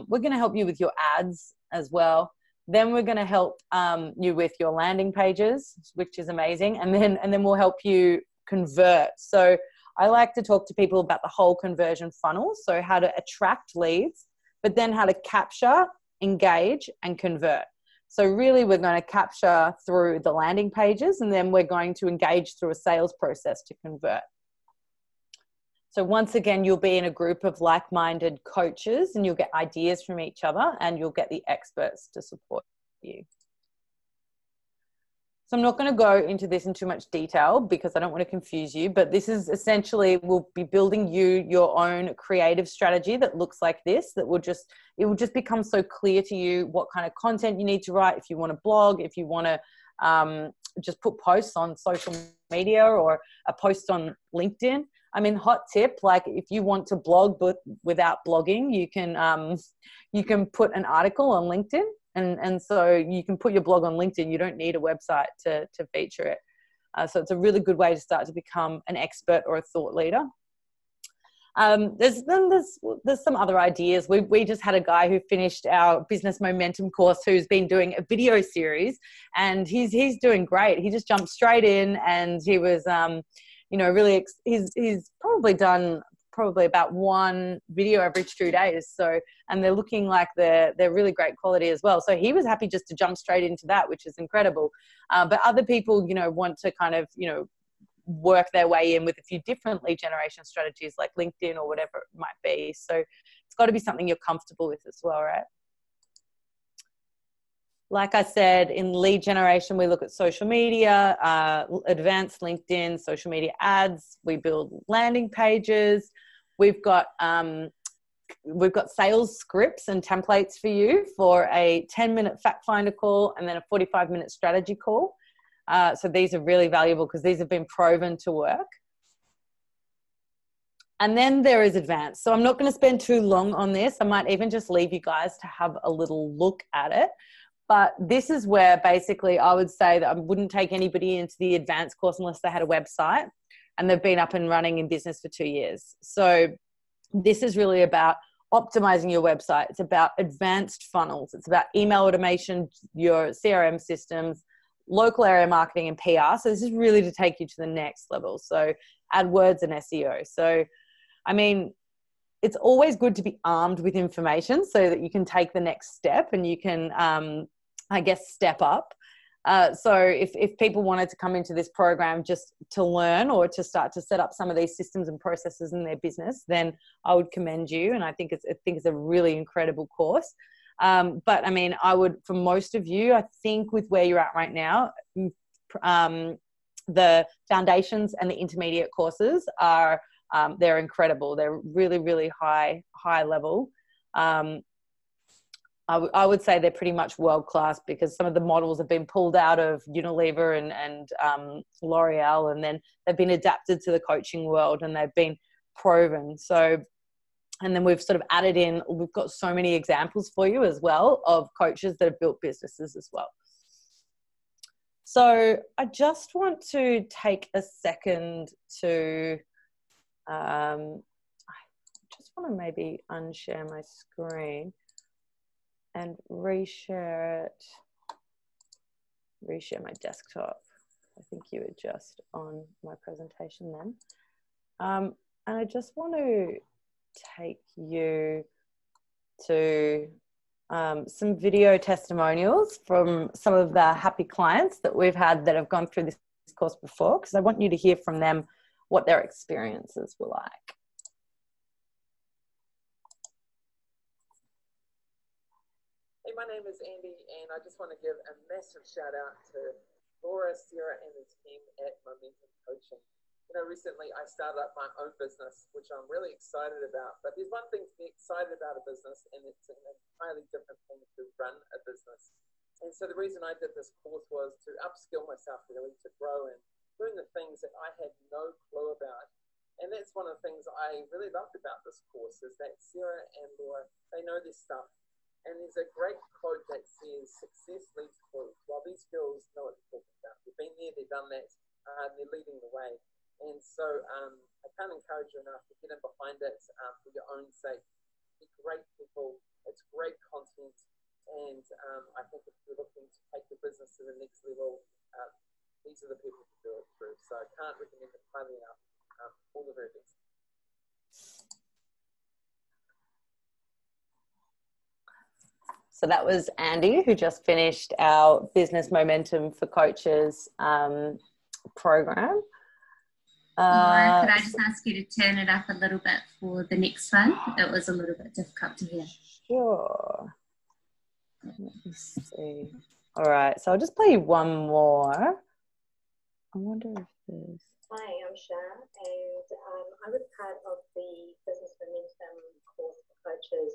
We're going to help you with your ads as well. Then we're going to help you with your landing pages, which is amazing. And then we'll help you convert. So I like to talk to people about the whole conversion funnel. So how to attract leads, but then how to capture, engage, and convert. So really we're going to capture through the landing pages, and then we're going to engage through a sales process to convert. So once again, you'll be in a group of like-minded coaches, and you'll get ideas from each other, and you'll get the experts to support you. So I'm not going to go into this in too much detail because I don't want to confuse you, but this is essentially, we'll be building you your own creative strategy that looks like this, it will just become so clear to you what kind of content you need to write. If you want to blog, if you want to just put posts on social media or a post on LinkedIn. I mean, hot tip, like if you want to blog but without blogging, you can put an article on LinkedIn. And so you can put your blog on LinkedIn. You don't need a website to feature it. So it's a really good way to start to become an expert or a thought leader. There's some other ideas. We just had a guy who finished our business momentum course who's been doing a video series, and he's doing great. He just jumped straight in, and he was, really, he's probably done about one video every 2 days. So, and they're looking like they're really great quality as well. So he was happy just to jump straight into that, which is incredible. But other people, want to kind of, work their way in with a few different lead generation strategies like LinkedIn or whatever it might be. So it's got to be something you're comfortable with as well, right? Like I said, in lead generation, we look at social media, advanced LinkedIn, social media ads. We build landing pages. We've got sales scripts and templates for you for a 10-minute fact finder call and then a 45-minute strategy call. So these are really valuable because these have been proven to work. And then there is advanced. So I'm not going to spend too long on this. I might even just leave you guys to have a little look at it. But this is where basically I would say that I wouldn't take anybody into the advanced course unless they had a website and they've been up and running in business for 2 years. So this is really about optimizing your website. It's about advanced funnels. It's about email automation, your CRM systems, local area marketing and PR. So this is really to take you to the next level. So AdWords and SEO. So, I mean, it's always good to be armed with information so that you can take the next step and you can, step up. So if people wanted to come into this program just to learn or to start to set up some of these systems and processes in their business, then I would commend you. And I think it's a really incredible course. But I mean, I would, for most of you, I think with where you're at right now, the foundations and the intermediate courses are, they're incredible. They're really, really high level. I would say they're pretty much world-class because some of the models have been pulled out of Unilever and L'Oreal, and then they've been adapted to the coaching world and they've been proven. So And then we've sort of added in, we've got so many examples for you as well of coaches that have built businesses as well. So I just want to take a second to, I just want to maybe unshare my screen and reshare my desktop. I think you were just on my presentation then. And I just want to take you to some video testimonials from some of the happy clients that we've had that have gone through this course before, because I want you to hear from them what their experiences were like. Hey, my name is Andy, and I just want to give a massive shout out to Laura, Sarah, and the team at Momentum Coaching. You know, recently I started up my own business, which I'm really excited about. But there's one thing to be excited about a business, and it's an entirely different thing to run a business. And so the reason I did this course was to upskill myself really to grow and learn the things that I had no clue about. And that's one of the things I really loved about this course, is that Sarah and Laura, they know their stuff. And there's a great quote that says, success leads proof. Well, these girls know what they're talking about. They've been there, they've done that, they're leading the way. And so I can't encourage you enough to get in behind it for your own sake. Be great people. It's great content. And I think if you're looking to take your business to the next level, these are the people to do it through. So I can't recommend it highly enough. All the very best. So that was Andy, who just finished our Business Momentum for Coaches program. Laura, could I just ask you to turn it up a little bit for the next one? It was a little bit difficult to hear. Sure. Let me see. All right, so I'll just play you one more. I wonder if there's... Hi, I'm Shah, and I was part of the Business Momentum course for coaches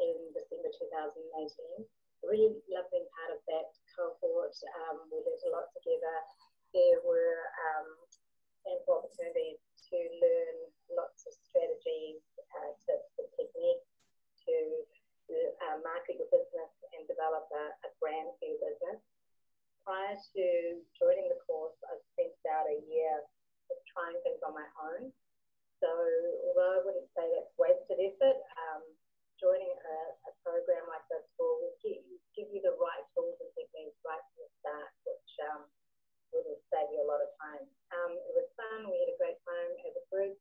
in December 2018. Really loved being part of that cohort. We learned a lot together. There were ample opportunities to learn lots of strategies, tips and techniques to market your business and develop a brand for your business. Prior to joining the course, I spent about a year trying things on my own. So although I wouldn't say that's wasted effort, joining a program like this will give you the right tools and techniques right from the start, which will save you a lot of time. It was fun. We had a great time as a group,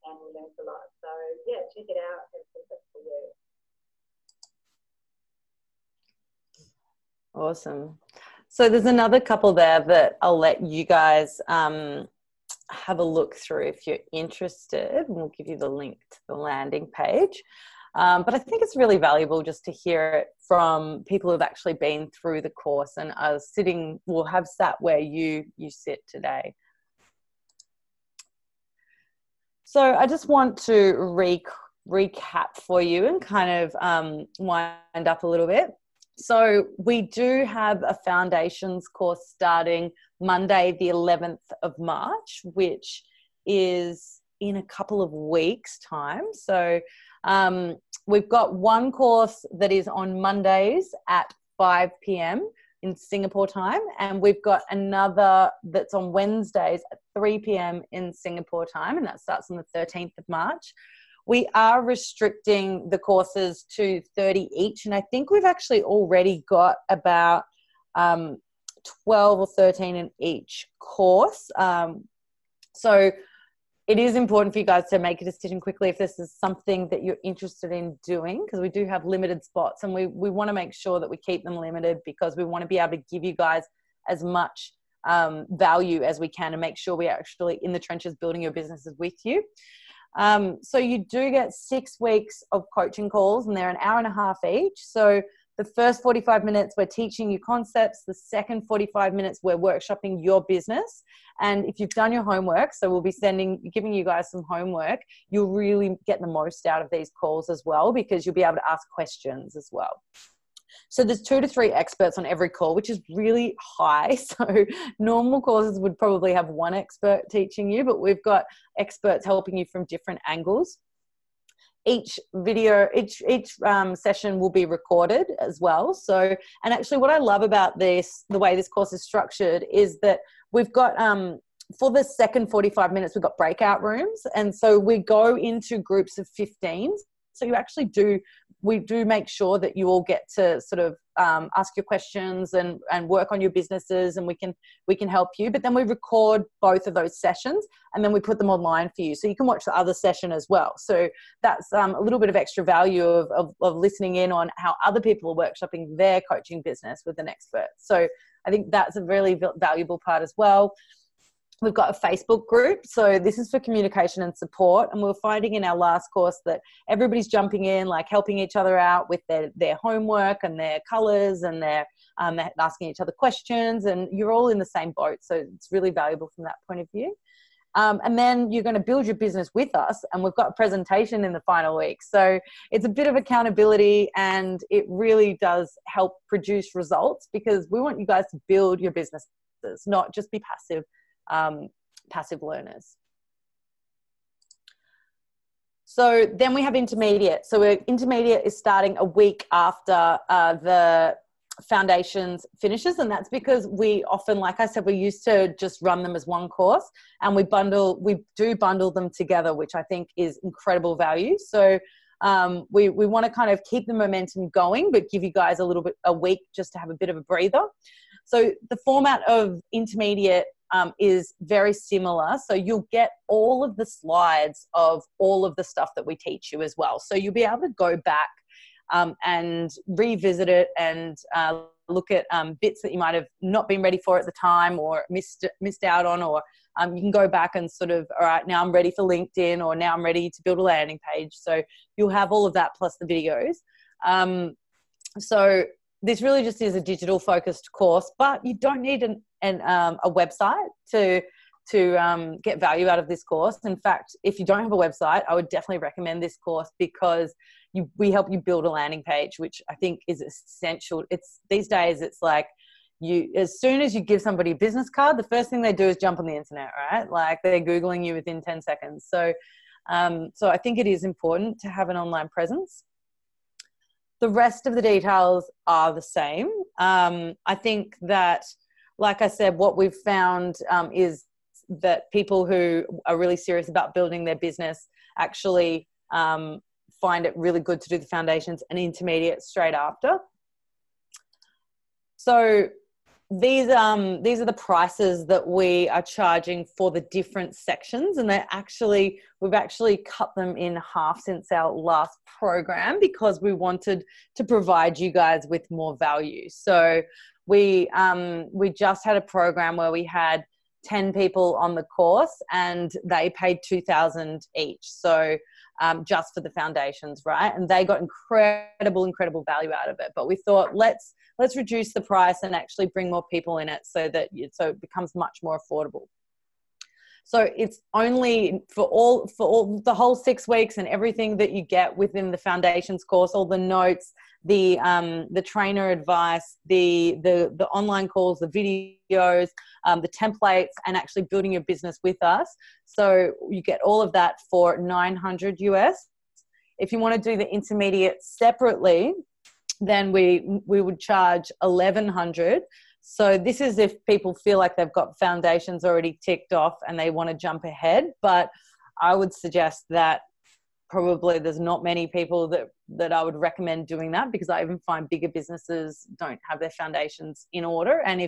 and we learned a lot. So yeah, check it out and see if it's for you. Awesome. So there's another couple there that I'll let you guys have a look through if you're interested, and we'll give you the link to the landing page. But I think it's really valuable just to hear it from people who've actually been through the course and are sitting, will have sat where you sit today. So I just want to recap for you and kind of wind up a little bit. So we do have a foundations course starting Monday, the 11th of March, which is in a couple of weeks' time. So we've got one course that is on Mondays at 5 p.m. in Singapore time, and we've got another that's on Wednesdays at 3 p.m. in Singapore time, and that starts on the 13th of March. We are restricting the courses to 30 each, and I think we've actually already got about 12 or 13 in each course. So it is important for you guys to make a decision quickly if this is something that you're interested in doing, because we do have limited spots, and we want to make sure that we keep them limited because we want to be able to give you guys as much value as we can and make sure we're actually in the trenches building your businesses with you. So you do get 6 weeks of coaching calls, and they're an hour and a half each. So the first 45 minutes, we're teaching you concepts. The second 45 minutes, we're workshopping your business. And if you've done your homework, so we'll be giving you guys some homework, you'll really get the most out of these calls as well, because you'll be able to ask questions as well. So there's 2 to 3 experts on every call, which is really high. So normal courses would probably have 1 expert teaching you, but we've got experts helping you from different angles. each video, each session will be recorded as well. So, and actually what I love about this, the way this course is structured, is that we've got, for the second 45 minutes, we've got breakout rooms. And so we go into groups of 15. So you actually we do make sure that you all get to sort of ask your questions and work on your businesses, and we can help you. But then we record both of those sessions and then we put them online for you. So you can watch the other session as well. So that's a little bit of extra value of listening in on how other people are workshopping their coaching business with an expert. So I think that's a really valuable part as well. We've got a Facebook group. So this is for communication and support. And we were finding in our last course that everybody's jumping in, like helping each other out with their homework and their colors, and they're asking each other questions, and you're all in the same boat. So it's really valuable from that point of view. And then you're going to build your business with us, and we've got a presentation in the final week. So it's a bit of accountability, and it really does help produce results, because we want you guys to build your businesses, not just be passive learners. So then we have intermediate. So intermediate is starting a week after the foundations finishes, and that's because we often, like I said, we used to just run them as one course, and we do bundle them together, which I think is incredible value. So we want to kind of keep the momentum going, but give you guys a week just to have a bit of a breather. So the format of intermediate is very similar. So you'll get all of the slides of all of the stuff that we teach you as well. So you'll be able to go back and revisit it, and look at bits that you might have not been ready for at the time, or missed out on, or you can go back and sort of, all right, now I'm ready for LinkedIn, or now I'm ready to build a landing page. So you'll have all of that plus the videos. So this really just is a digital focused course, but you don't need a website to get value out of this course. In fact, if you don't have a website, I would definitely recommend this course, because we help you build a landing page, which I think is essential. These days, it's like as soon as you give somebody a business card, the first thing they do is jump on the internet, right? Like they're Googling you within 10 seconds. So I think it is important to have an online presence. The rest of the details are the same. I think that, like I said, what we've found is that people who are really serious about building their business actually find it really good to do the foundations and intermediate straight after. So these are the prices that we are charging for the different sections, and we've actually cut them in half since our last program, because we wanted to provide you guys with more value. So we just had a program where we had 10 people on the course, and they paid $2,000 each. So just for the foundations, right? And they got incredible value out of it. But we thought, let's reduce the price and actually bring more people in it, so it becomes much more affordable. So it's only for all the whole 6 weeks, and everything that you get within the foundations course, all the notes, the trainer advice, the online calls, the videos, the templates, and actually building your business with us. So you get all of that for $900 US. If you want to do the intermediate separately, then we would charge $1,100. So this is if people feel like they've got foundations already ticked off and they want to jump ahead. But I would suggest that probably there's not many people that I would recommend doing that, because I even find bigger businesses don't have their foundations in order. And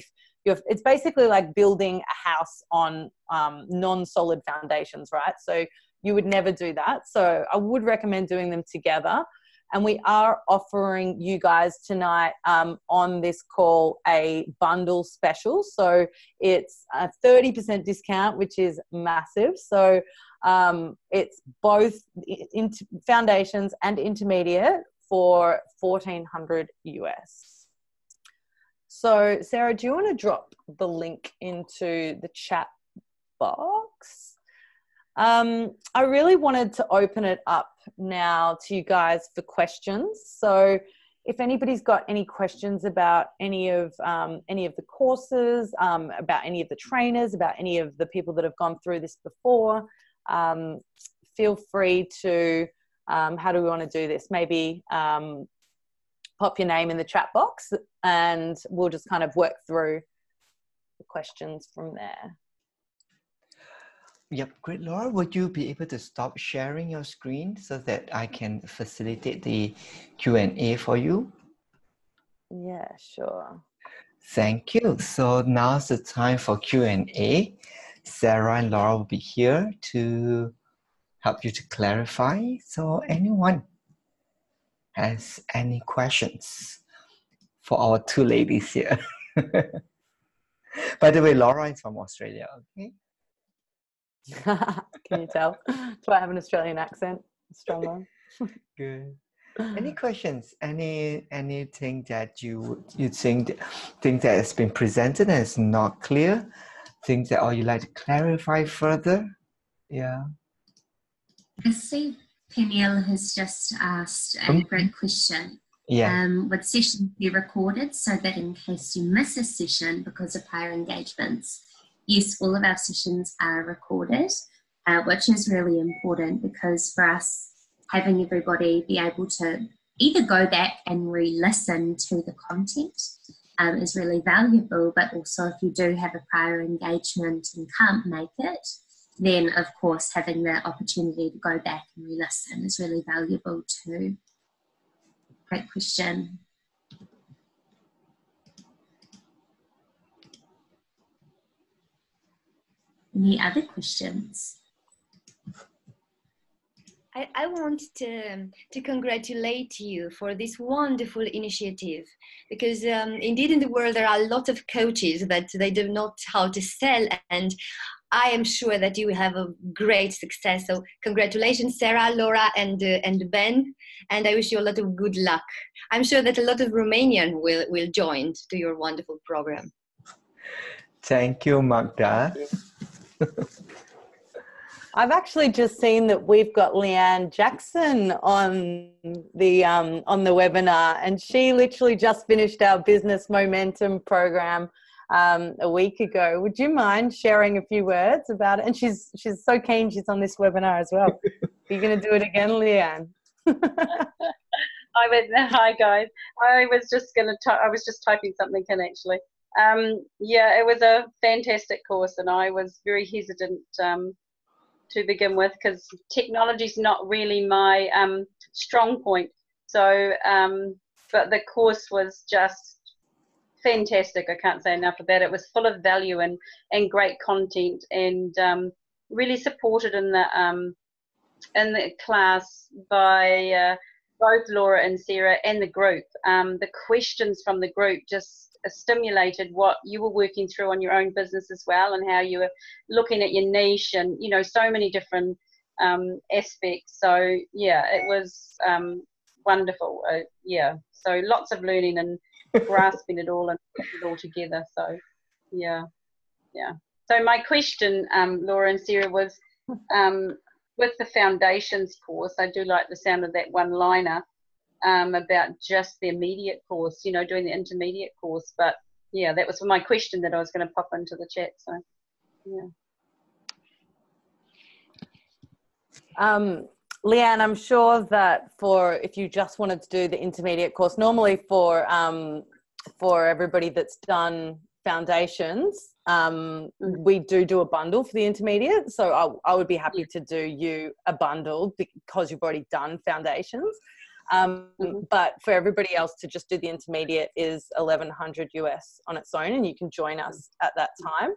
it's basically like building a house on non-solid foundations, right? So you would never do that. So I would recommend doing them together. And we are offering you guys tonight on this call a bundle special. So it's a 30% discount, which is massive. So it's both foundations and intermediate for $1,400 US. So Sarah, do you want to drop the link into the chat box? I really wanted to open it up now to you guys for questions. So if anybody's got any questions about any of the courses, about any of the trainers, about any of the people that have gone through this before, feel free to how do we want to do this? Maybe pop your name in the chat box and we'll just kind of work through the questions from there. Yep, great. Laura, would you be able to stop sharing your screen so that I can facilitate the Q&A for you? Yeah, sure. Thank you. So now's the time for Q&A. Sarah and Laura will be here to help you to clarify. So anyone has any questions for our two ladies here? By the way, Laura is from Australia, okay? Can you tell? Do I have an Australian accent? A strong one. Good. Any questions? Anything that you think that has been presented and is not clear? Things that you like to clarify further? Yeah. I see Peniel has just asked a great question. Yeah. Would sessions be recorded so that in case you miss a session because of higher engagements? Yes, all of our sessions are recorded, which is really important because for us, having everybody be able to either go back and re-listen to the content is really valuable, but also if you do have a prior engagement and can't make it, then of course having the opportunity to go back and re-listen is really valuable too. Great question. Any other questions? I want to congratulate you for this wonderful initiative because indeed in the world there are a lot of coaches that they do not know how to sell, and I am sure that you will have a great success. So congratulations, Sarah, Laura, and Ben, and I wish you a lot of good luck. I'm sure that a lot of Romanian will join to your wonderful program. Thank you, Magda. I've actually just seen that we've got Leanne Jackson on the webinar, and she literally just finished our Business Momentum program a week ago. Would you mind sharing a few words about it? And she's so keen she's on this webinar as well. Are you going to do it again, Leanne? Hi guys. I was just typing something in actually. Yeah, it was a fantastic course, and I was very hesitant to begin with because technology is not really my strong point. So, but the course was just fantastic. I can't say enough about it. It was full of value and great content, and really supported in the class by both Laura and Sarah and the group. The questions from the group just stimulated what you were working through on your own business as well, and how you were looking at your niche and, you know, so many different aspects. So yeah, it was wonderful. Yeah, so lots of learning and grasping it all and putting it all together. So yeah. So my question, Laura and Sarah, was with the foundations course, I do like the sound of that one-liner about just the immediate course, you know, doing the intermediate course. But yeah, that was my question that I was going to pop into the chat. So yeah. Leanne, I'm sure that if you just wanted to do the intermediate course, normally for everybody that's done foundations, we do a bundle for the intermediate. So I would be happy to do you a bundle because you've already done foundations. But for everybody else to just do the intermediate is $1,100 US on its own, and you can join us at that time.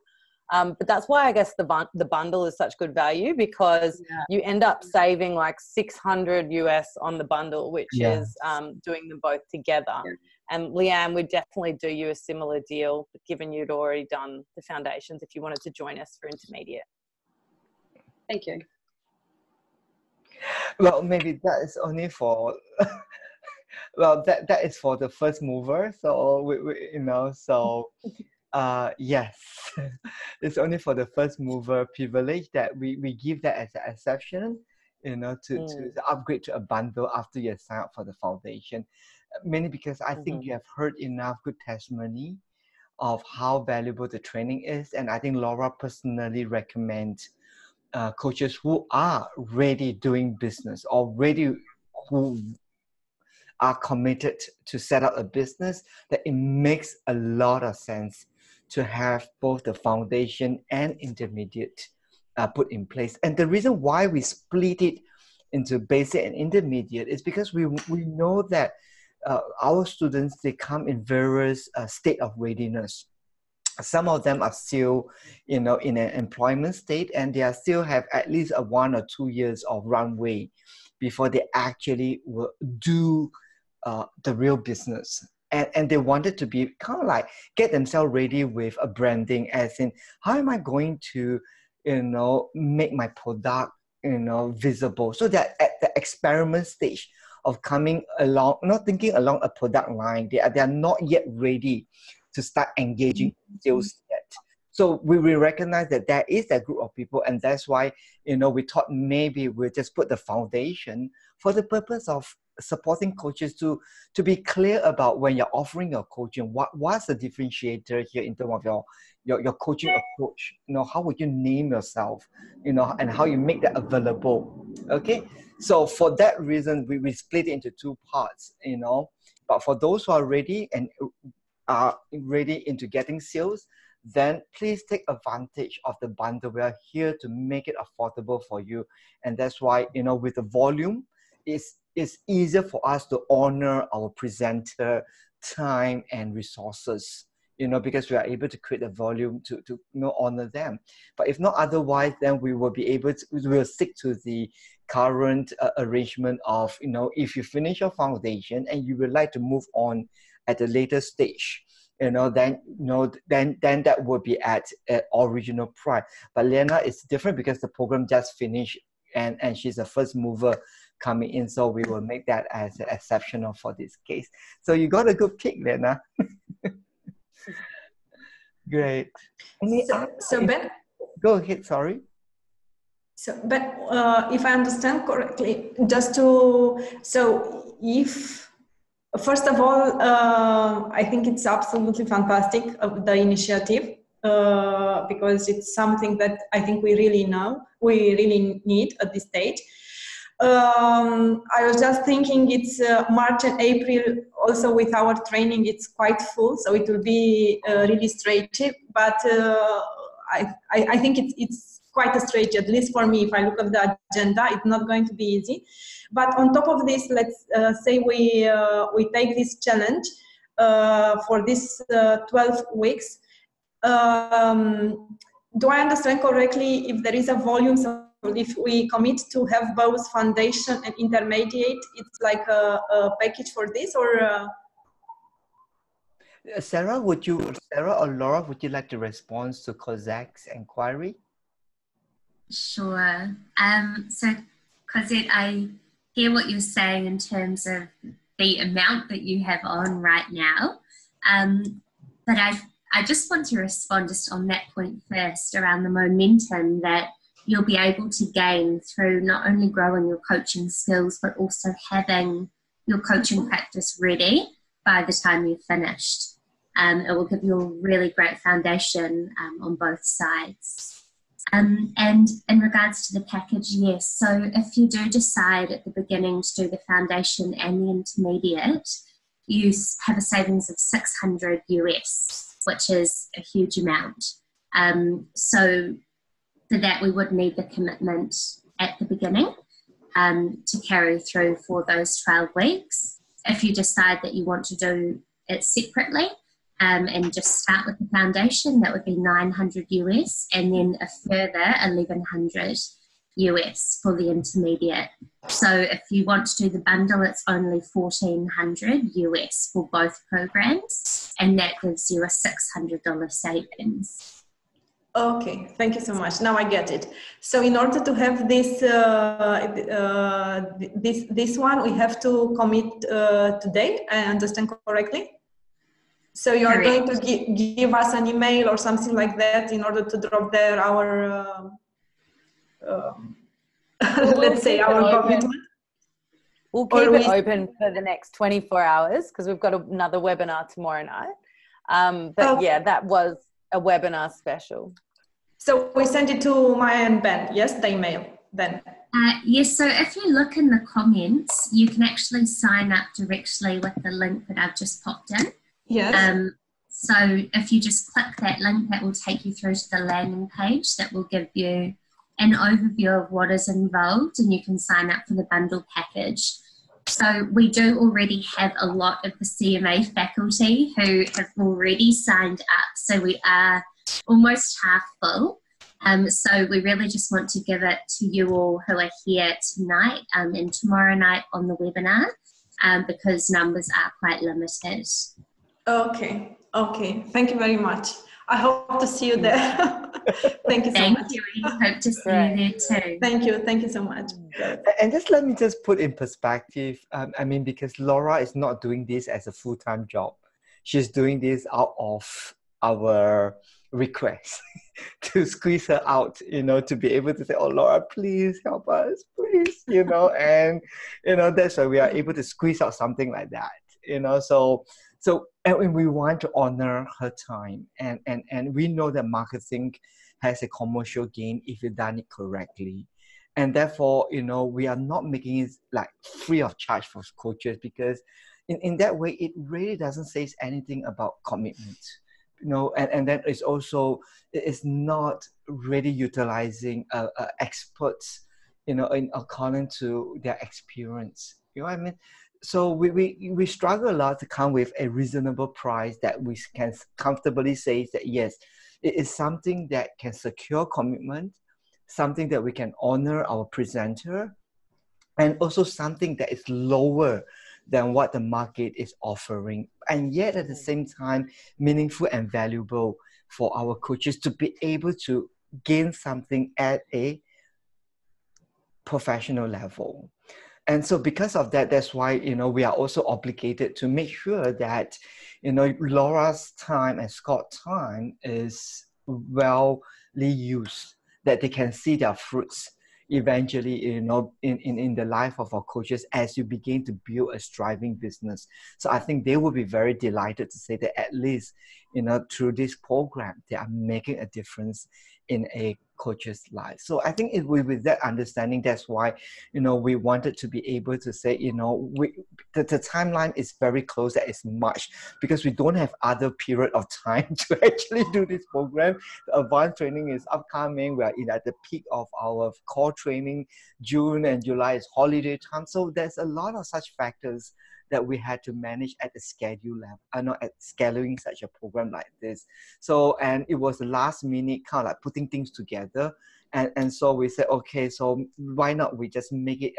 But that's why I guess the bundle is such good value, because you end up saving like $600 US on the bundle, which is doing them both together. And Leanne would definitely do you a similar deal, given you'd already done the foundations, if you wanted to join us for intermediate. Thank you. Well, maybe that is only for well, that is for the first mover. So we you know, so yes, it's only for the first mover privilege that we give that as an exception, you know, to upgrade to a bundle after you sign up for the foundation. Mainly because I think you have heard enough good testimony of how valuable the training is, and I think Laura personally recommends coaches who are already doing business, already who are committed to set up a business, that it makes a lot of sense to have both the foundation and intermediate put in place. And the reason why we split it into basic and intermediate is because we know that our students, they come in various state of readiness. Some of them are still, in an employment state, and they are still have at least a 1 or 2 years of runway before they actually will do the real business. And they wanted to be kind of like get themselves ready with a branding, as in, how am I going to, make my product, visible, so that at the experiment stage of coming along, not thinking along a product line, they are not yet ready to start engaging sales yet. So we recognize that there is that group of people, and that's why, we thought maybe we'll just put the foundation for the purpose of supporting coaches to be clear about when you're offering your coaching, what's the differentiator here in terms of your coaching approach. How would you name yourself, and how you make that available. Okay, so for that reason, we split it into 2 parts, but for those who are ready and are ready into getting sales, then please take advantage of the bundle. We are here to make it affordable for you. And that's why, with the volume, it's easier for us to honor our presenter time and resources, because we are able to create a volume to honor them. But if not otherwise, then we will be able to, we will stick to the current arrangement of, if you finish your foundation and you would like to move on at a later stage, then that would be at original price. But Lena is different because the program just finished, and she's a first mover coming in, so we will make that as exceptional for this case. So you got a good pick, Lena. Great. So Ben, go ahead. Sorry. So, but if I understand correctly, if first of all, I think it's absolutely fantastic the initiative, because it's something that I think we really need at this stage. I was just thinking it's March and April also with our training, it's quite full, so it will be really stretchy, but I think it's quite a stretch, at least for me. If I look at the agenda, it's not going to be easy. But on top of this, let's say we take this challenge for this 12 weeks. Do I understand correctly, if there is a volume, so if we commit to have both foundation and intermediate, it's like a package for this, or? Sarah or Laura, would you like to respond to Cosette's inquiry? Sure. So Cosette, I hear what you're saying in terms of the amount that you have on right now. But I just want to respond just on that point first around the momentum that you'll be able to gain through not only growing your coaching skills, but also having your coaching practice ready by the time you've finished. It will give you a really great foundation on both sides. And in regards to the package, yes. So if you do decide at the beginning to do the foundation and the intermediate, you have a savings of $600 US, which is a huge amount. So for that, we would need the commitment at the beginning to carry through for those 12 weeks. If you decide that you want to do it separately, and just start with the foundation, that would be $900 US, and then a further $1,100 US for the intermediate. So if you want to do the bundle, it's only $1,400 US for both programs, and that gives you a $600 savings. Okay, thank you so much. Now I get it. So in order to have this this one, we have to commit today. I understand correctly? So you are going to give us an email or something like that in order to drop there our, let's say, our commitment? We'll keep it open for the next 24 hours because we've got another webinar tomorrow night. But yeah, that was a webinar special. So we send it to Maya and Ben, yes, the email then. Yes, so if you look in the comments, you can actually sign up directly with the link that I've just popped in. Yes. So if you just click that link, that will take you through to the landing page that will give you an overview of what is involved, and you can sign up for the bundle package. So we do already have a lot of the CMA faculty who have already signed up. So we are almost half full. So we really just want to give it to you all who are here tonight and tomorrow night on the webinar because numbers are quite limited. Okay. Thank you very much. I hope to see you there. Thank you so much. Thank you. We hope to see you there too. Thank you. Thank you so much. And just let me just put in perspective. I mean, because Laura is not doing this as a full-time job. She's doing this out of our request to squeeze her out, to be able to say, oh, Laura, please help us, please, and, that's why we are able to squeeze out something like that, So and we want to honor her time, and we know that marketing has a commercial gain if you've done it correctly. And therefore, we are not making it like free of charge for coaches, because in that way, it really doesn't say anything about commitment. And then it's not really utilizing experts, in according to their experience. You know what I mean? So we struggle a lot to come with a reasonable price that we can comfortably say that, yes, it is something that can secure commitment, something that we can honor our presenter, and also something that is lower than what the market is offering, and yet at the same time meaningful and valuable for our coaches to be able to gain something at a professional level. And so because of that, that's why, we are also obligated to make sure that, Laura's time and Scott's time is well used, that they can see their fruits eventually, in the life of our coaches as you begin to build a thriving business. So I think they will be very delighted to say that at least, through this program, they are making a difference in a coach's life. So I think with that understanding, that's why, we wanted to be able to say, the timeline is very close as March, because we don't have other period of time to actually do this program. The advanced training is upcoming. We are at the peak of our core training. June and July is holiday time. So there's a lot of such factors that we had to manage at the schedule level, not at scheduling such a program like this. So, and it was the last minute kind of like putting things together. And so we said, okay, so why not we just make it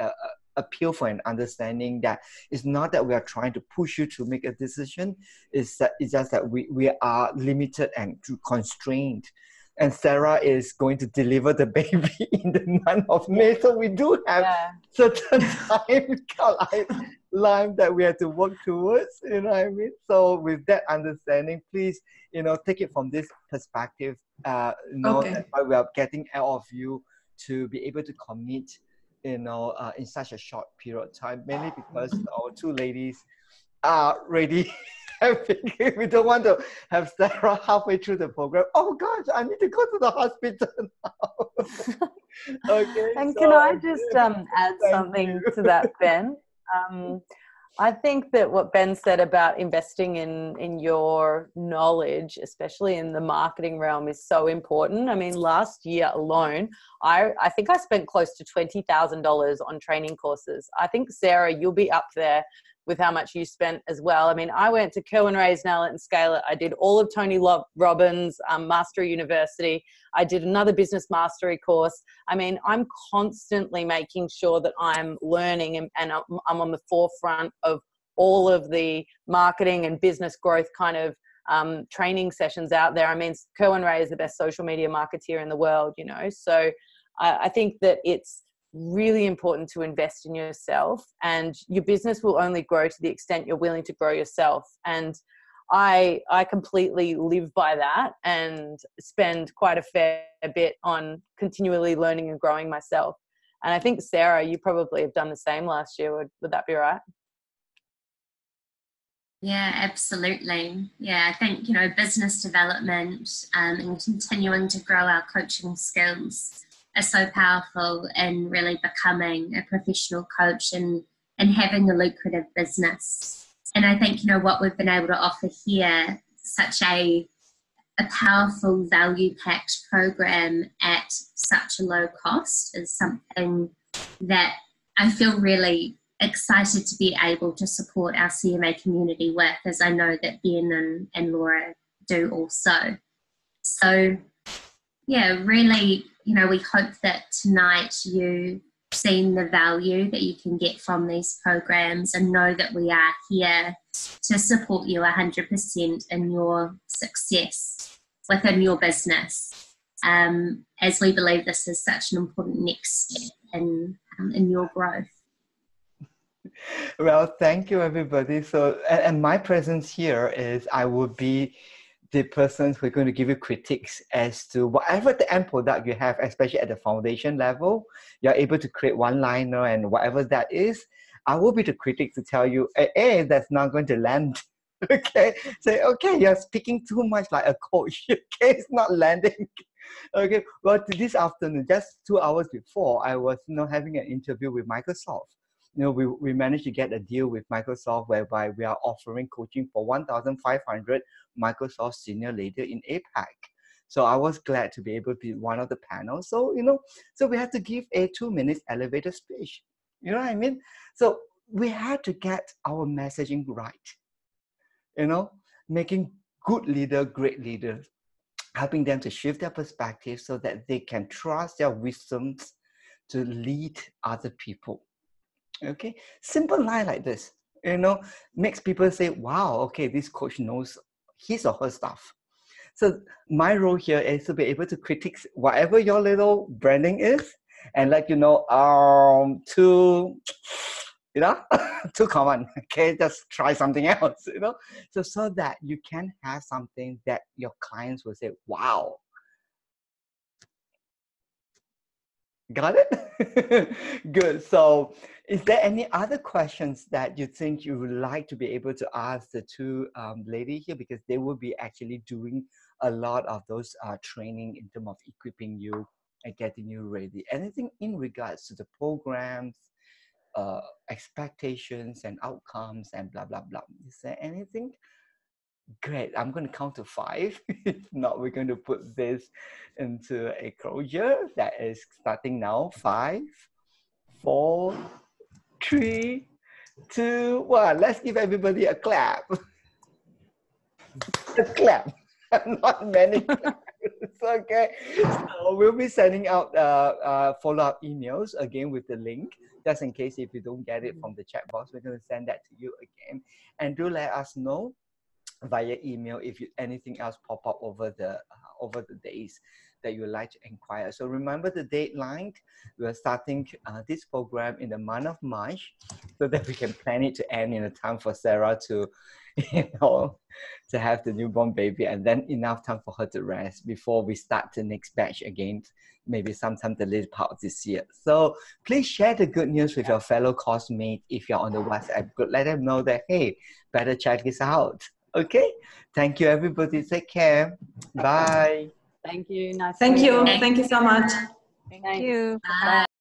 appeal for an understanding that it's not that we are trying to push you to make a decision. It's just that we are limited and constrained. And Sarah is going to deliver the baby in the month of May. So we do have certain timeline that we have to work towards, you know what I mean? So with that understanding, please, take it from this perspective. That's why we are getting all of you to be able to commit, in such a short period of time, mainly because our two ladies are ready. We don't want to have Sarah halfway through the program. Oh gosh, I need to go to the hospital now. Okay. And can I just add something to that, Ben? I think that what Ben said about investing in your knowledge, especially in the marketing realm, is so important. I mean, last year alone, I think I spent close to $20,000 on training courses. I think, Sarah, you'll be up there with how much you spent as well. I mean, I went to Kerwin Rae's Nail It and Scale It. I did all of Tony Robbins' Mastery University. I did another business mastery course. I mean, I'm constantly making sure that I'm learning and I'm on the forefront of all of the marketing and business growth kind of training sessions out there. I mean, Kerwin Rae is the best social media marketeer in the world, So I think that it's really important to invest in yourself, and your business will only grow to the extent you're willing to grow yourself. And I completely live by that and spend quite a fair bit on continually learning and growing myself. And I think, Sarah, you probably have done the same last year. Would that be right? Yeah, absolutely. Yeah, I think, you know, business development and continuing to grow our coaching skills are so powerful in really becoming a professional coach and having a lucrative business. And I think, you know, what we've been able to offer here, such a powerful value-packed program at such a low cost, is something that I feel really excited to be able to support our CMA community with, as I know that Ben and Laura do also. So yeah, really, you know, we hope that tonight you've seen the value that you can get from these programs, and know that we are here to support you 100% in your success within your business, as we believe this is such an important next step in your growth. Well, thank you, everybody. So, and my presence here is I will be the person who's going to give you critiques as to whatever the end product you have, especially at the foundation level. You're able to create one-liner and whatever that is. I will be the critic to tell you, hey, that's not going to land. Okay, say, okay, you're speaking too much like a coach. Okay, it's not landing. Okay, well, this afternoon, just 2 hours before, I was, you know, having an interview with Microsoft. You know, we managed to get a deal with Microsoft whereby we are offering coaching for 1,500 Microsoft senior leaders in APAC. So I was glad to be able to be one of the panels. So, you know, so we had to give a 2-minute elevator speech. You know what I mean? So we had to get our messaging right. You know, making good leader, great leaders, helping them to shift their perspective so that they can trust their wisdoms to lead other people. Okay, simple line like this, you know, makes people say, wow, okay, this coach knows his or her stuff. So my role here is to be able to critique whatever your little branding is, and let you know, too common. Okay, just try something else, you know, so that you can have something that your clients will say, wow. Got it? Good. So is there any other questions that you think you would like to be able to ask the two ladies here, because they will be actually doing a lot of those training in terms of equipping you and getting you ready? Anything in regards to the programs, expectations and outcomes and blah, blah, blah. Is there anything? Great. I'm going to count to 5. If not, we're going to put this into a closure that is starting now. 5, 4, 3, 2, 1. Let's give everybody a clap. A clap. Not many claps. Okay. So we'll be sending out follow-up emails again with the link, just in case if you don't get it from the chat box. We're going to send that to you again. And do let us know via email if anything else pop up over the days that you would like to inquire. So remember the deadline. We are starting this program in the month of March, so that we can plan it to end in a time for Sarah to, you know, to have the newborn baby, and then enough time for her to rest before we start the next batch again, maybe sometime the later part of this year. So please share the good news with your fellow coursemates. If you're on the WhatsApp group, let them know that, hey, better check this out. Okay, thank you, everybody. Take care. Bye. Thank you. Nice. Thank you. Thank you so much. Thank you. Bye.